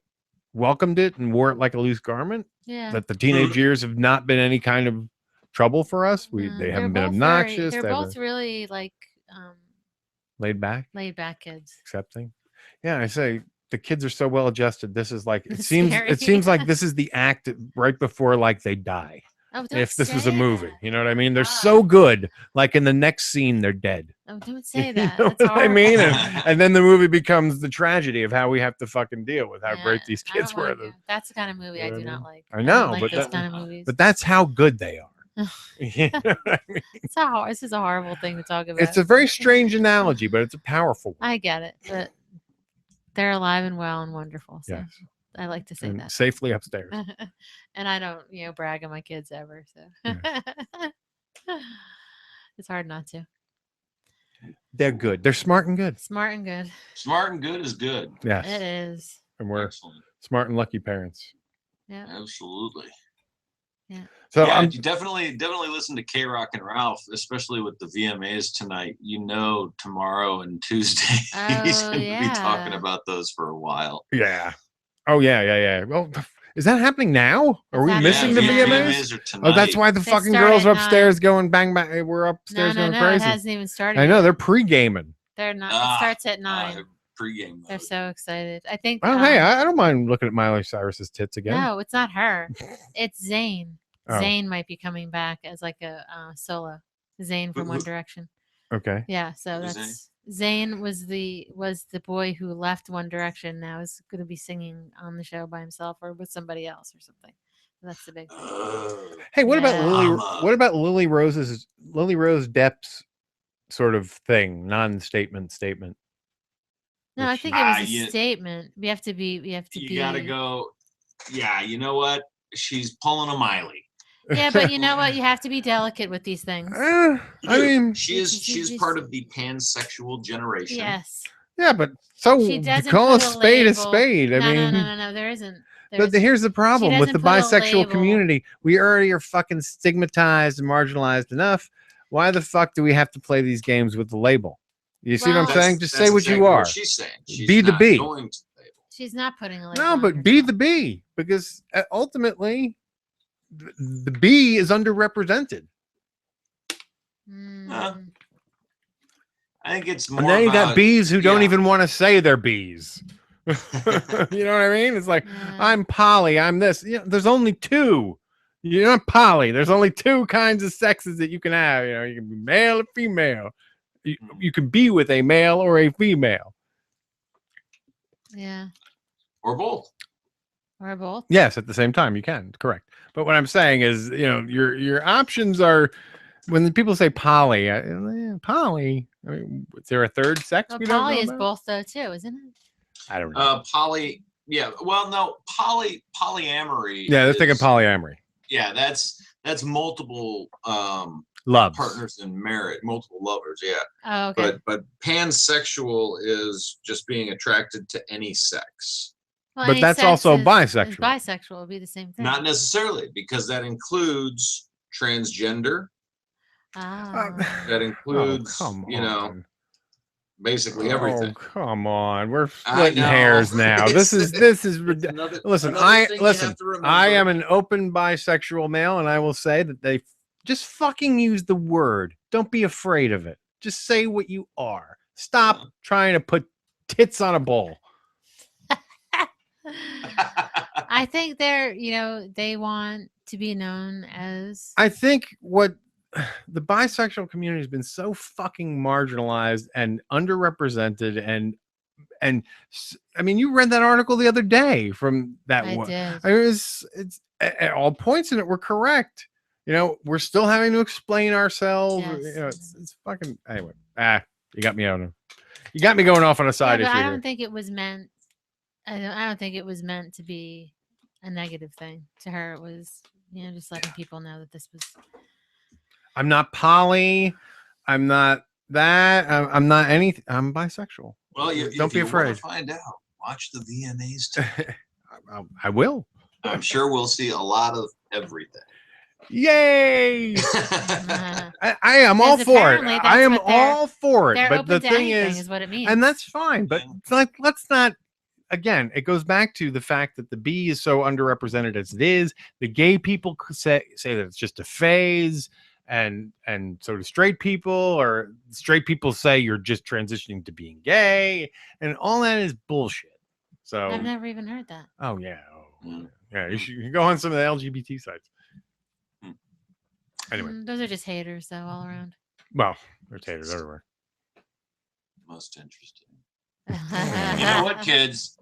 welcomed it and wore it like a loose garment. Yeah. That the teenage years have not been any kind of trouble for us. They haven't been obnoxious. They're both really like laid back kids. Accepting. Yeah, I say the kids are so well adjusted. This is like it seems like this is the act right before like they die. Oh, if this was a movie, you know what I mean? They're so good. Like in the next scene, they're dead. Oh, don't say that. You know what I mean? And then the movie becomes the tragedy of how we have to fucking deal with how great these kids were. That's the kind of movie I do not like. I know, but those kind of movies. But that's how good they are. You know what I mean? This is a horrible thing to talk about. It's a very strange analogy, but it's a powerful one. I get it, but they're alive and well and wonderful. So. Yes. I like to say that. Safely upstairs. And I don't, brag on my kids ever. So it's hard not to. They're good. They're smart and good. Smart and good. Smart and good is good. Yes. It is. And we're smart and lucky parents. Yeah. Absolutely. Yeah. So you definitely listen to K-Rock and Ralph, especially with the VMAs tonight. Tomorrow and Tuesday he's going to be talking about those for a while. Yeah. Oh yeah. Well, is that happening now? Are we missing the VMAs? Oh, that's why the fucking girls are upstairs going bang bang. We're upstairs going crazy. It hasn't even started. I know they're pre-gaming. They're not. It starts at 9. Pre-game. They're so excited. I think. Oh, hey, I don't mind looking at Miley Cyrus's tits again. No, it's not her. It's Zayn. Oh. Zayn might be coming back as like a solo. Zayn from One Direction. Okay. Yeah, so that's Zayn was the boy who left One Direction. Now is going to be singing on the show by himself or with somebody else or something. That's the big thing. Hey, what about Lily? What about Lily Rose Depp's sort of thing? Non-statement statement. No, I think it was a statement. We have to be. You gotta go. Yeah, you know what? She's pulling a Miley. Yeah, but you know what? You have to be delicate with these things. I mean, she's part of the pansexual generation. Yes. Yeah, but so call a spade a spade. I mean, no, there isn't. But here's the problem with the bisexual community. We already are fucking stigmatized and marginalized enough. Why the fuck do we have to play these games with the label? You see what I'm saying? Just say what you are. What she's saying. Be the B. She's not putting a label. No, but be the B, because ultimately the B is underrepresented. I think it's more. And then you got B's who don't even want to say they're B's. You know what I mean? It's like, I'm poly, I'm this. There's only 2. You're not poly. There's only 2 kinds of sexes that you can have. You can be male or female. You can be with a male or a female. Yeah. Or both. Or both. Yes, at the same time you can. Correct. But what I'm saying is, your options are when people say poly. Poly. I mean, is there a third sex? Well, poly is both though too, isn't it? I don't know. Poly. Yeah. Well, no. Polyamory. Yeah, they're thinking polyamory. Yeah, That's multiple Loves. partners in marriage, multiple lovers. Yeah. Oh, okay. But pansexual is just being attracted to any sex. Well, But any that's sex also is bisexual. Bisexual would be the same thing. Not necessarily, because that includes transgender. That includes, come you know, on. basically Oh, everything. come on. We're I splitting know. hairs now. This is another- listen, another thing you have to remember. I am an open bisexual male, and I will say that they just fucking use the word. Don't be afraid of it. Just say what you are. Stop trying to put tits on a bowl. I think they want to be known as. I think what the bisexual community has been so fucking marginalized and underrepresented, and I mean, you read that article the other day from that I one. did. I mean, it's at all points in it were correct. You know, we're still having to explain ourselves. Yes. You know, it's fucking anyway. You got me on. You got me going off on a side Yeah, but issue. I don't here. think it was meant. I don't think it was meant to be a negative thing. To her, it was just letting people know that this was. I'm not poly. I'm not that. I'm not anything. I'm bisexual. Well, don't be afraid. Find out. Watch the VMAs too. I will. I'm sure we'll see a lot of everything. Yay! I am all for it. I am all for it. But the thing is what it means, and that's fine. But like, let's not. Again, it goes back to the fact that the B is so underrepresented as it is. The gay people say that it's just a phase, and so do straight people, or straight people say you're just transitioning to being gay, and all that is bullshit. So I've never even heard that. Oh yeah, yeah. You should go on some of the LGBT sites. Anyway, those are just haters, though, all around. Well, there's haters everywhere. Most interesting. You know what, kids?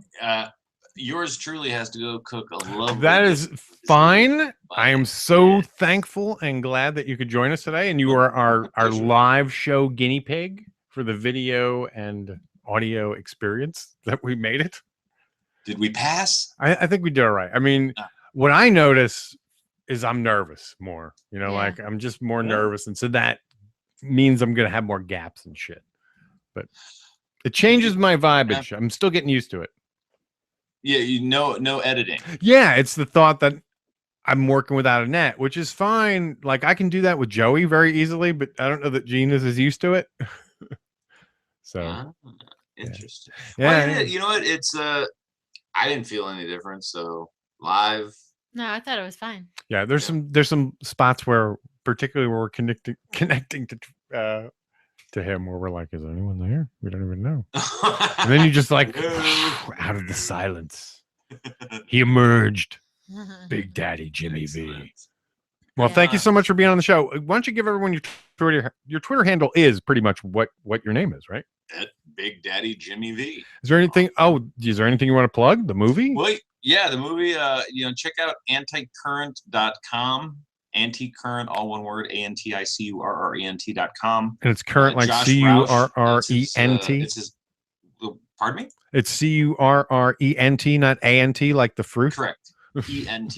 Yours truly has to go cook a lovely. That is fine. I am so thankful and glad that you could join us today, and you are our live show guinea pig for the video and audio experience that we made it. Did we pass? I think we did all right. I mean, what I notice is I'm nervous more. Like I'm just more nervous, and so that means I'm gonna have more gaps and shit. But it changes my vibe. I'm still getting used to it. Yeah, no editing. Yeah, it's the thought that I'm working without a net, which is fine. Like I can do that with Joey very easily, but I don't know that Gene is used to it. So interesting. Yeah, well, you know what? It's I didn't feel any difference. So live. No, I thought it was fine. Yeah, there's some spots where, particularly where we're connecting to him, where we're like, is there anyone there? We don't even know. And then you just like out of the silence, he emerged, Big Daddy Jimmy V. Well, thank you so much for being on the show. Why don't you give everyone your Twitter handle is pretty much what your name is, right? Big Daddy Jimmy V. Is there anything? Is there anything you want to plug? The movie? Well, yeah, the movie. Check out anticurrent.com. Anticurrent, all one word, ANTICURRENT.com. And it's current like CURRENT. Pardon me? It's CURRENT, not ANT, like the fruit. Correct. ENT.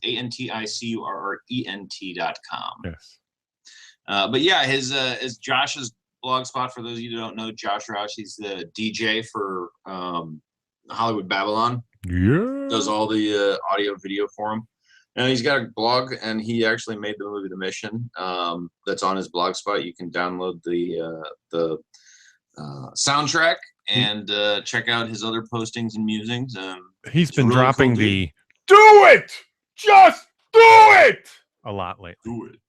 ANTICURRENT.com. Yes. But yeah, his Josh's blog spot, for those of you who don't know, Josh Roush, he's the DJ for Hollywood Babylon. Yeah. Does all the audio video for him. And he's got a blog, and he actually made the movie The Mission. That's on his blog spot. You can download the soundtrack and check out his other postings and musings. He's been really dropping cool the "Do it, just do it" a lot lately. Do it,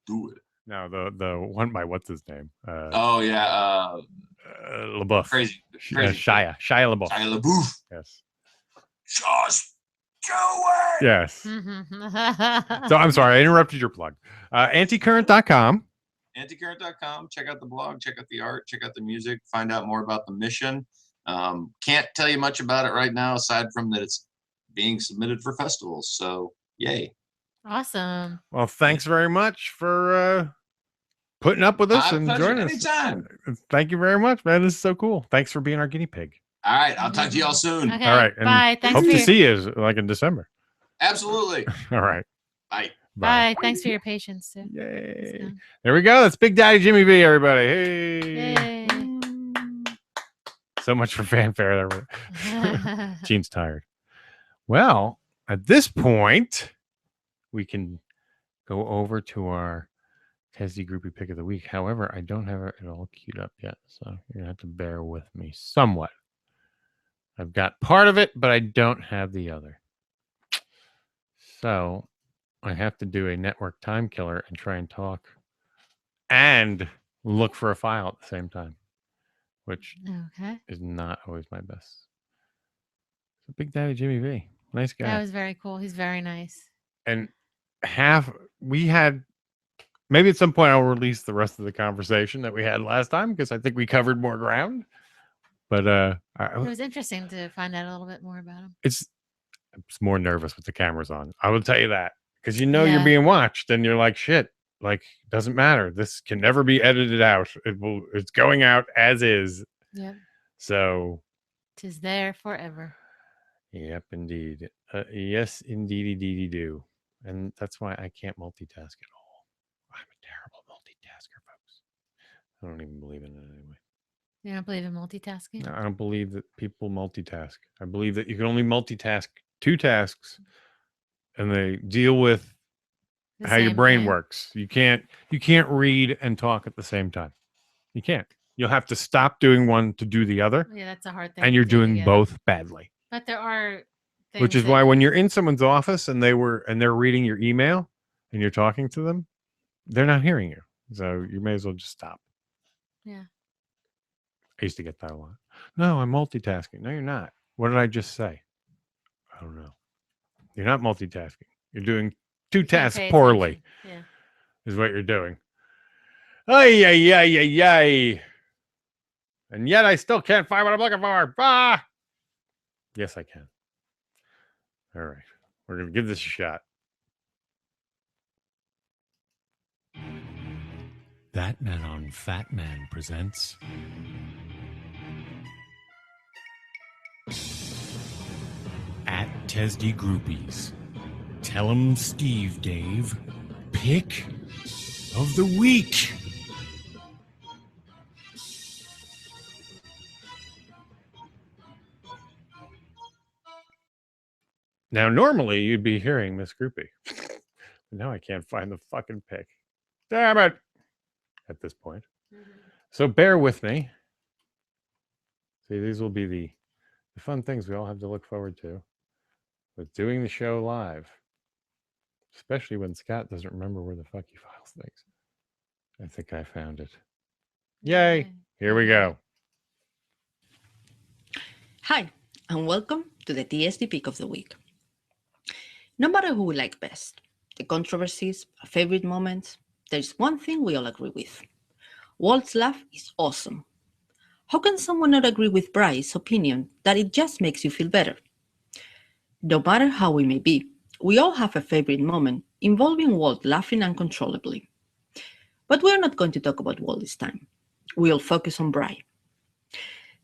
do it. Now the one by what's his name? LaBeouf. Crazy. Shia LaBeouf. Shia LaBeouf. Yes. Just do it. Yes. So I'm sorry, I interrupted your plug. Anticurrent.com. Anticurrent.com. Check out the blog, check out the art, check out the music, find out more about the mission. Can't tell you much about it right now, aside from that it's being submitted for festivals. So yay. Awesome. Well, thanks very much for putting up with us and joining us. Anytime. Thank you very much, man. This is so cool. Thanks for being our guinea pig. All right. I'll talk to y'all soon. Okay, all right. And bye. Thanks hope to see you like in December. Absolutely. All right. Bye. Bye. Thanks for your patience too. Yay. There we go. That's Big Daddy Jimmy B, everybody. Hey. Yay. So much for fanfare there. Gene's tired. Well, at this point, we can go over to our Tesdy Groupie Pick of the Week. However, I don't have it all queued up yet, so you're going to have to bear with me somewhat. I've got part of it, but I don't have the other. So I have to do a network time killer and try and talk and look for a file at the same time, which is not always my best. So Big Daddy Jimmy V, nice guy. That was very cool. He's very nice. And we had, maybe at some point I'll release the rest of the conversation that we had last time because I think we covered more ground. But it was interesting to find out a little bit more about him. It's more nervous with the cameras on. I will tell you that because you're being watched and you're like, shit, like doesn't matter. This can never be edited out. It's going out as is. Yep. So 'tis there forever. Yep, indeed. Yes, indeedy do. And that's why I can't multitask at all. I'm a terrible multitasker, folks. I don't even believe in it anyway. You don't believe in multitasking? No, I don't believe that people multitask. I believe that you can only multitask 2 tasks and they deal with how your brain works. You can't read and talk at the same time. You can't. You'll have to stop doing one to do the other. Yeah, that's a hard thing. And you're doing both badly. But there are things which is why when you're in someone's office and they're reading your email and you're talking to them, they're not hearing you. So you may as well just stop. Yeah. I used to get that a lot. No, I'm multitasking. No, you're not. What did I just say? I don't know. You're not multitasking. You're doing 2 tasks poorly. Yeah. Is what you're doing. Ay, ay, ay, ay, ay. And yet I still can't find what I'm looking for. Ah! Yes, I can. All right. We're going to give this a shot. ThatMan on Fatman presents At Tesdy Groupies. Tell 'em Steve Dave. Pick of the Week. Now, normally you'd be hearing Miss Groupie. Now I can't find the fucking pick. Damn it! At this point. So bear with me. See, these will be the fun things we all have to look forward to with doing the show live. Especially when Scott doesn't remember where the fuck he files things. I think I found it. Yay! Here we go. Hi, and welcome to the TSD Pick of the Week. No matter who we like best, the controversies, our favorite moments, there's one thing we all agree with. Walt's laugh is awesome. How can someone not agree with Bryce's opinion that it just makes you feel better? No matter how we may be, we all have a favorite moment involving Walt laughing uncontrollably. But we're not going to talk about Walt this time. We'll focus on Bry.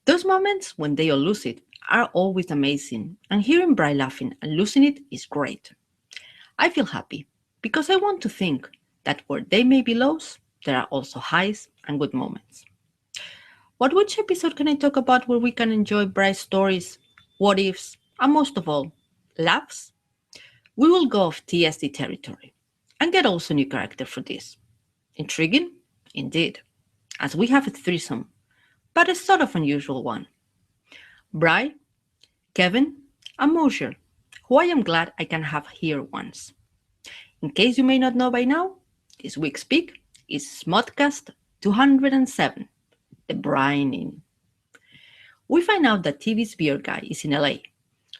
Those moments when they all lose it are always amazing, and hearing Bry laughing and losing it is great. I feel happy because I want to think that where they may be lows, there are also highs and good moments. Which episode can I talk about where we can enjoy Bry's stories, what ifs, and most of all, laughs? We will go off TSD territory and get also a new character for this. Intriguing? Indeed, as we have a threesome, but a sort of unusual one. Bry, Kevin, and Mosher, who I am glad I can have here once. In case you may not know by now, this week's pick is Smodcast 207, The Brine Inn. We find out that TV's beer guy is in LA,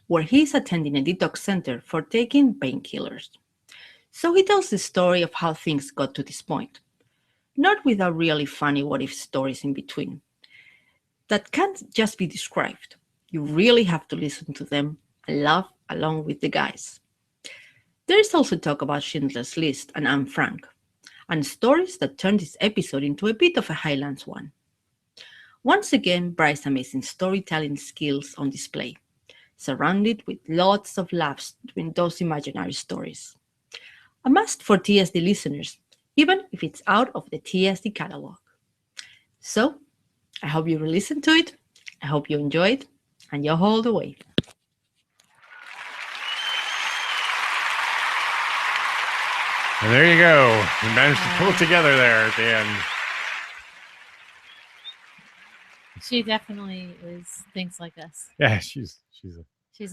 where he is attending a detox center for taking painkillers. So he tells the story of how things got to this point, not without really funny what-if stories in between. That can't just be described. You really have to listen to them and laugh along with the guys. There is also talk about Schindler's List and Anne Frank, and stories that turn this episode into a bit of a Highlands one. Once again, Bryce's amazing storytelling skills on display, surrounded with lots of laughs during those imaginary stories. a must for TSD listeners, even if it's out of the TSD catalog. So, I hope you listen to it, I hope you enjoy it, and you hold the way. And there you go. You managed to pull it together there at the end. She definitely thinks like us. Yeah, she's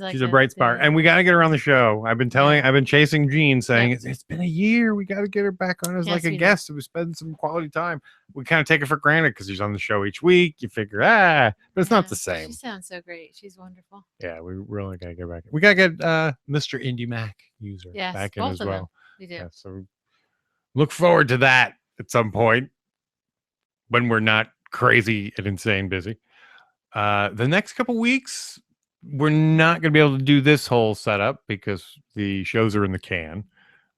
like a bright spark, and we got to get her on the show. I've been chasing Jean, saying it's been a year. We got to get her back on as like a guest. We spend some quality time. We kind of take it for granted because she's on the show each week. You figure, but it's not the same. She sounds so great. She's wonderful. Yeah, we really got to get back. We got to get Mr. Indie Mac user back in as well. We do. Yeah, so look forward to that at some point when we're not crazy and insane busy. The next couple weeks, we're not going to be able to do this whole setup because the shows are in the can.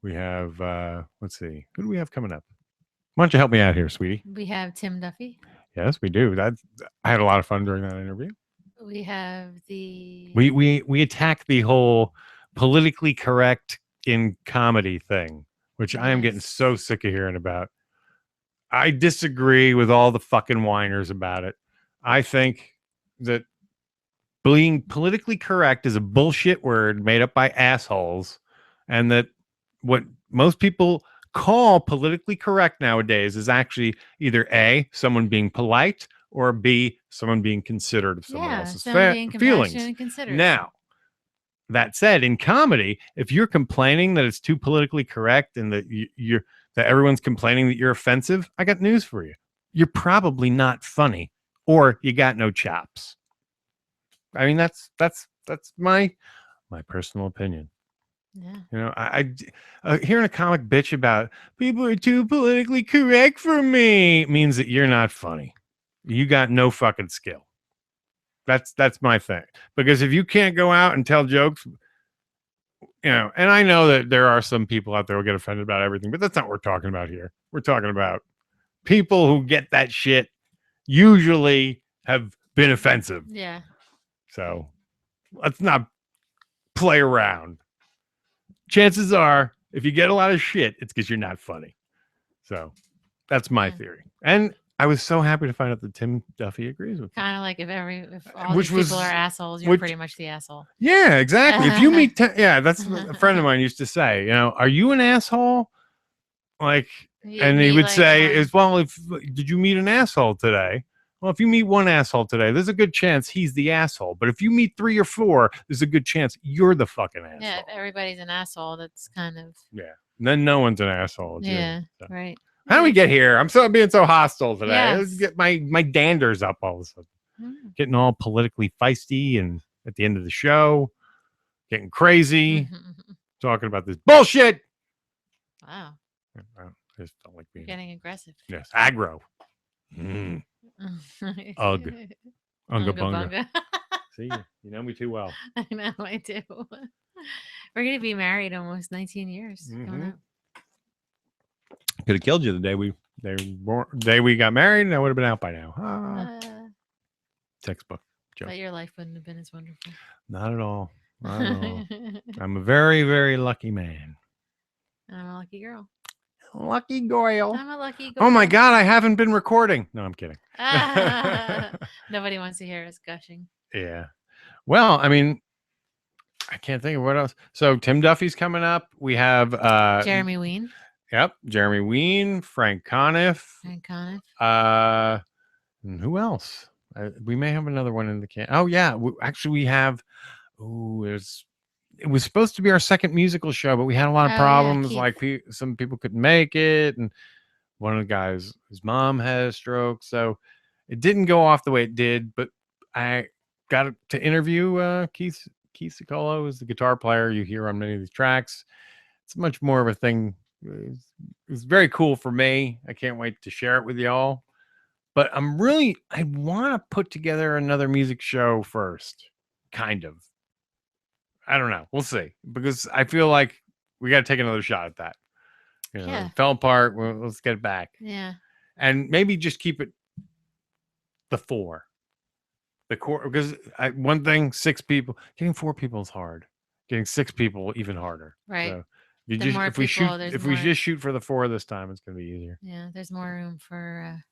We have, let's see, who do we have coming up? Why don't you help me out here, sweetie? We have Tim Duffy. Yes, we do. I had a lot of fun during that interview. We have the... We attack the whole politically correct in comedy thing, which I am getting so sick of hearing about. I disagree with all the fucking whiners about it. I think that being politically correct is a bullshit word made up by assholes, and that what most people call politically correct nowadays is actually either A, someone being polite, or B, someone being considerate of someone else's feelings. Now, that said, in comedy, if you're complaining that it's too politically correct and that that everyone's complaining that you're offensive, I got news for you. You're probably not funny, or you got no chops. I mean, that's my personal opinion. Yeah. You know, I hearing a comic bitch about people are too politically correct for me means that you're not funny. You got no fucking skill. That's my thing. Because if you can't go out and tell jokes, you know, and I know that there are some people out there who get offended about everything, but that's not what we're talking about here. We're talking about people who get that shit usually have been offensive. Yeah. So let's not play around. Chances are, if you get a lot of shit, it's because you're not funny. So that's my theory. And I was so happy to find out that Tim Duffy agrees with me. Kind of like if all these people are assholes, you're pretty much the asshole. Yeah, exactly. If you meet, that's what a friend of mine used to say. You know, are you an asshole? Like, and he would say, did you meet an asshole today? Well, if you meet one asshole today, there's a good chance he's the asshole. But if you meet 3 or 4, there's a good chance you're the fucking asshole. Yeah, if everybody's an asshole, that's kind of... Yeah. And then no one's an asshole. Yeah, so. Right. How do we get here? I'm being so hostile today. Yes. Let's get my danders up all of a sudden. Getting all politically feisty and at the end of the show, getting crazy, talking about this bullshit. Wow. I just don't like being... Getting aggressive. Yes. Aggro. Ugh. Unga bunga. See, you know me too well. I know, I do. We're going to be married almost 19 years. Coming up. Could have killed you the day we got married, and I would have been out by now. Textbook joke. But your life wouldn't have been as wonderful. Not at all. Not at all. I'm a very, very lucky man. I'm a lucky girl. Lucky girl. I'm a lucky girl. Oh my God, I haven't been recording. No, I'm kidding. Nobody wants to hear us gushing. Yeah. Well, I mean, I can't think of what else. So Tim Duffy's coming up. We have Jeremy Ween. Yep. Jeremy Ween, Frank Conniff. And who else? We may have another one in the can. Oh, yeah. Actually, we have. It was supposed to be our second musical show, but we had a lot of problems. Yeah, like some people couldn't make it, and one of the guys, his mom had a stroke, so it didn't go off the way it did. But I got to interview Keith Sicolo, who's the guitar player you hear on many of these tracks. It's much more of a thing. It's very cool for me. I can't wait to share it with y'all. But I want to put together another music show first, kind of. I don't know. We'll see, because I feel like we got to take another shot at that. You know, it fell apart. Well, let's get it back. Yeah. And maybe just keep it the 4. The core, because one thing, 6 people, getting 4 people is hard. Getting 6 people even harder. Right. So You The just more if we people, shoot there's if we more- just shoot for the 4 this time, it's gonna be easier. Yeah, there's more room for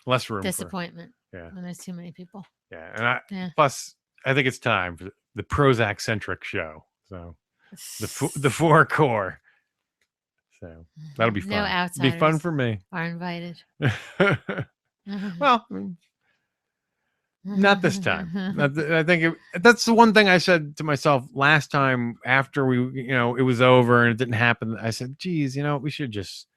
Less room disappointment yeah. when there's too many people. Yeah, and plus I think it's time for the Prozac centric show. So the 4 core. So that'll be fun. No It'll be fun outsiders for me. are invited. Well, I mean, not this time. I think that's the one thing I said to myself last time after it was over and it didn't happen. I said, geez, we should just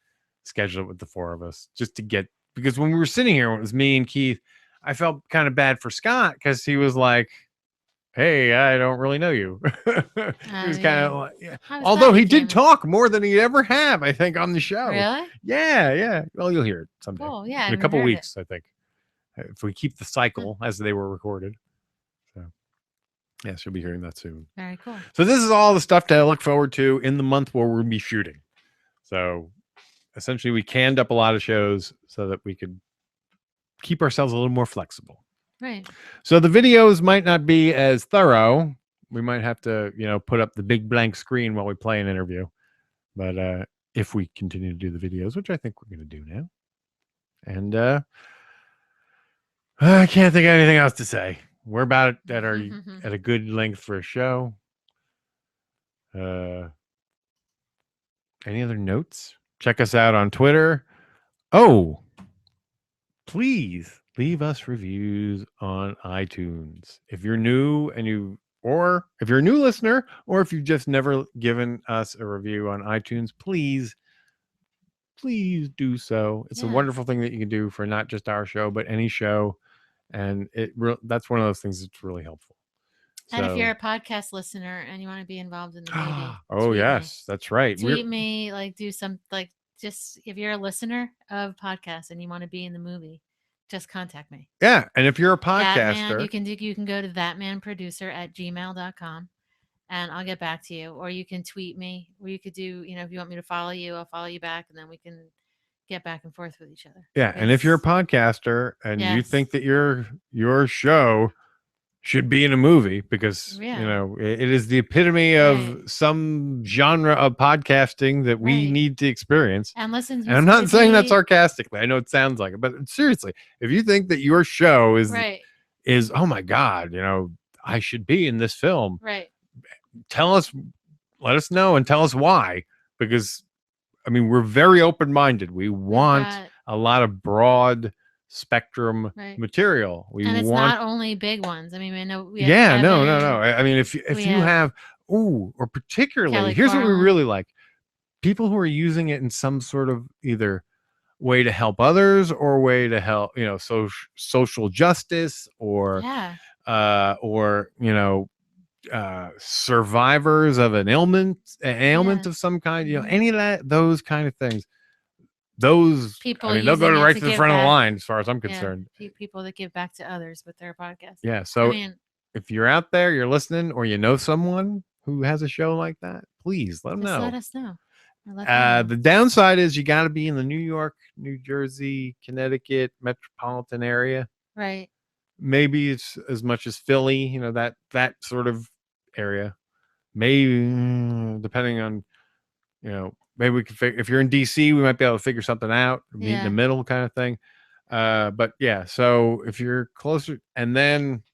schedule it with the 4 of us just to get, because when we were sitting here, when it was me and Keith, I felt kind of bad for Scott because he was like, hey, I don't really know you. He was kind of like, yeah. Although he did talk more than he'd ever have, I think, on the show. Really? Yeah. Well, you'll hear it someday. Cool. Yeah. In a couple weeks, I think. If we keep the cycle as they were recorded. So, yes, you'll be hearing that soon. Very cool. So this is all the stuff to look forward to in the month where we'll be shooting. So essentially we canned up a lot of shows so that we could keep ourselves a little more flexible. Right. So the videos might not be as thorough. We might have to, put up the big blank screen while we play an interview. But if we continue to do the videos, which I think we're going to do now. And I can't think of anything else to say. We're about at a good length for a show. Any other notes? Check us out on Twitter. Oh, please leave us reviews on iTunes. If you're new or if you're a new listener, or if you've just never given us a review on iTunes, please do so. It's a wonderful thing that you can do for not just our show, but any show. And that's one of those things that's really helpful. And if you're a podcast listener and you want to be involved in the movie, oh yes, that's right. Tweet me, do some just if you're a listener of podcasts and you want to be in the movie, just contact me. Yeah, and if you're a podcaster, you can go to thatmanproducer@gmail.com and I'll get back to you. Or you can tweet me, or you could do, if you want me to follow you, I'll follow you back, and then we can get back and forth with each other. Yeah, and if you're a podcaster and you think that your show should be in a movie because it is the epitome of some genre of podcasting that we need to experience. And listen, and I'm not saying that sarcastically. I know it sounds like it, but seriously, if you think that your show is oh my God, I should be in this film. Right. Let us know and tell us why, because we're very open-minded. We want a lot of broad spectrum material. And it's not only big ones. I know we have Kevin, no. If you have or particularly Kelly here's Carlin. what we really like: people who are using it in some sort of either way to help others or way to help, social justice or survivors of an ailment of some kind, any of those kind of things. Those people, they'll go right to the front of the line as far as I'm concerned. People that give back to others with their podcast. Yeah. So if you're out there, you're listening, or someone who has a show like that, please let them know. Let us know. The downside is you got to be in the New York, New Jersey, Connecticut metropolitan area. Right. Maybe it's as much as Philly, that sort of area. Maybe depending on, maybe we can if you're in DC, we might be able to figure something out, meet in the middle kind of thing. But yeah, so if you're closer, and then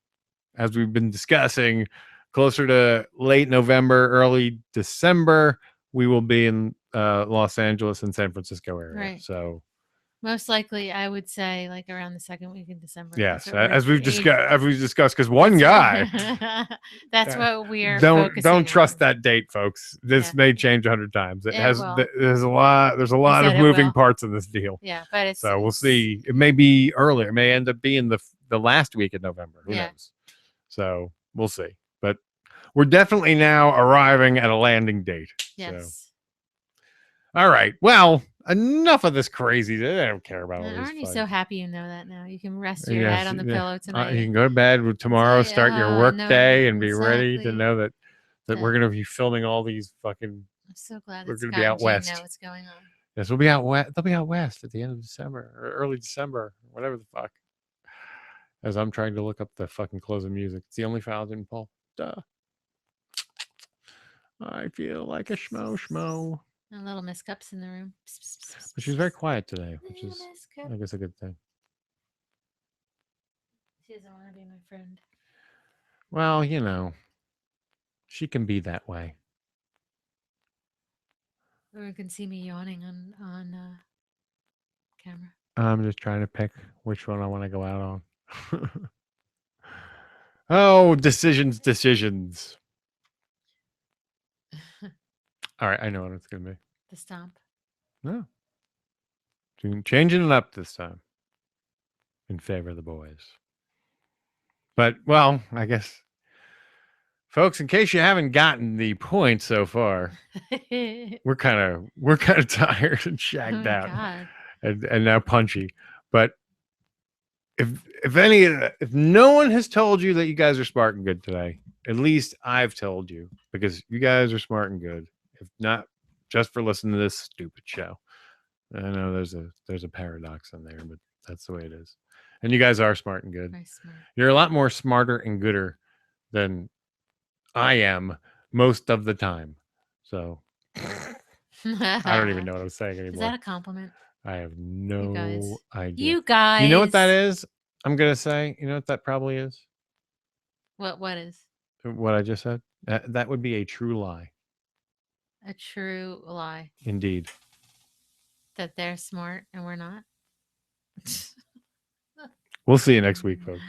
as we've been discussing, closer to late November, early December, we will be in Los Angeles and San Francisco area. Right. So most likely, I would say around the second week in December. Yes, as we've discussed, because one guy. That's what we are. Don't trust that date, folks. This may change 100 times. There's a lot. There's a lot of moving parts in this deal. Yeah, but we'll see. It may be earlier. It may end up being the last week in November. Who knows? So we'll see. But we're definitely now arriving at a landing date. Yes. So. All right. Well, enough of this crazy. I don't care about all this. Aren't you so happy you know that now? You can rest your head on the pillow tonight. You can go to bed tomorrow, start your work day, and be ready to know that we're going to be filming all these fucking. I'm so glad we're going to be out west. Know what's going on. Yes, we'll be out west. They'll be out west at the end of December or early December, whatever the fuck. As I'm trying to look up the fucking closing music. It's the only file I didn't pull. Duh. I feel like a schmo. A little Miss Cups in the room. But she's very quiet today, which Little is, Miss Cup. I guess, a good thing. She doesn't want to be my friend. Well, you know, she can be that way. Everyone can see me yawning on camera. I'm just trying to pick which one I want to go out on. Oh, decisions. All right, I know what it's going to be. The stomp. No. Changing it up this time in favor of the boys. But, well, I guess, folks, in case you haven't gotten the point so far, we're kind of tired and shagged out. God. And now punchy. But if no one has told you that you guys are smart and good today, at least I've told you, because you guys are smart and good. If not just for listening to this stupid show. I know there's a paradox in there, but that's the way it is. And you guys are smart and good. Very smart. You're a lot more smarter and gooder than I am most of the time. So I don't even know what I'm saying anymore. Is that a compliment? I have no idea. You guys. You know what that is? I'm going to say, you know what that probably is? What is? What I just said? That would be a true lie. A true lie. Indeed. That they're smart and we're not? We'll see you next week, folks.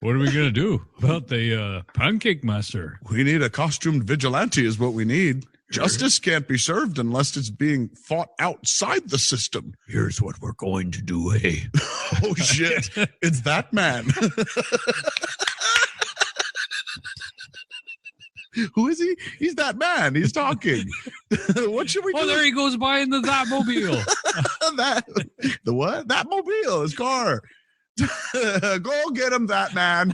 What are we going to do about the pancake master? We need a costumed vigilante is what we need. Justice can't be served unless it's being fought outside the system. Here's what we're going to do, eh? Oh, shit. It's ThatMan. Who is he? He's ThatMan. He's talking. What should we do? Oh, there he goes by in the Thatmobile. The what? Thatmobile, his car. Go get him, ThatMan.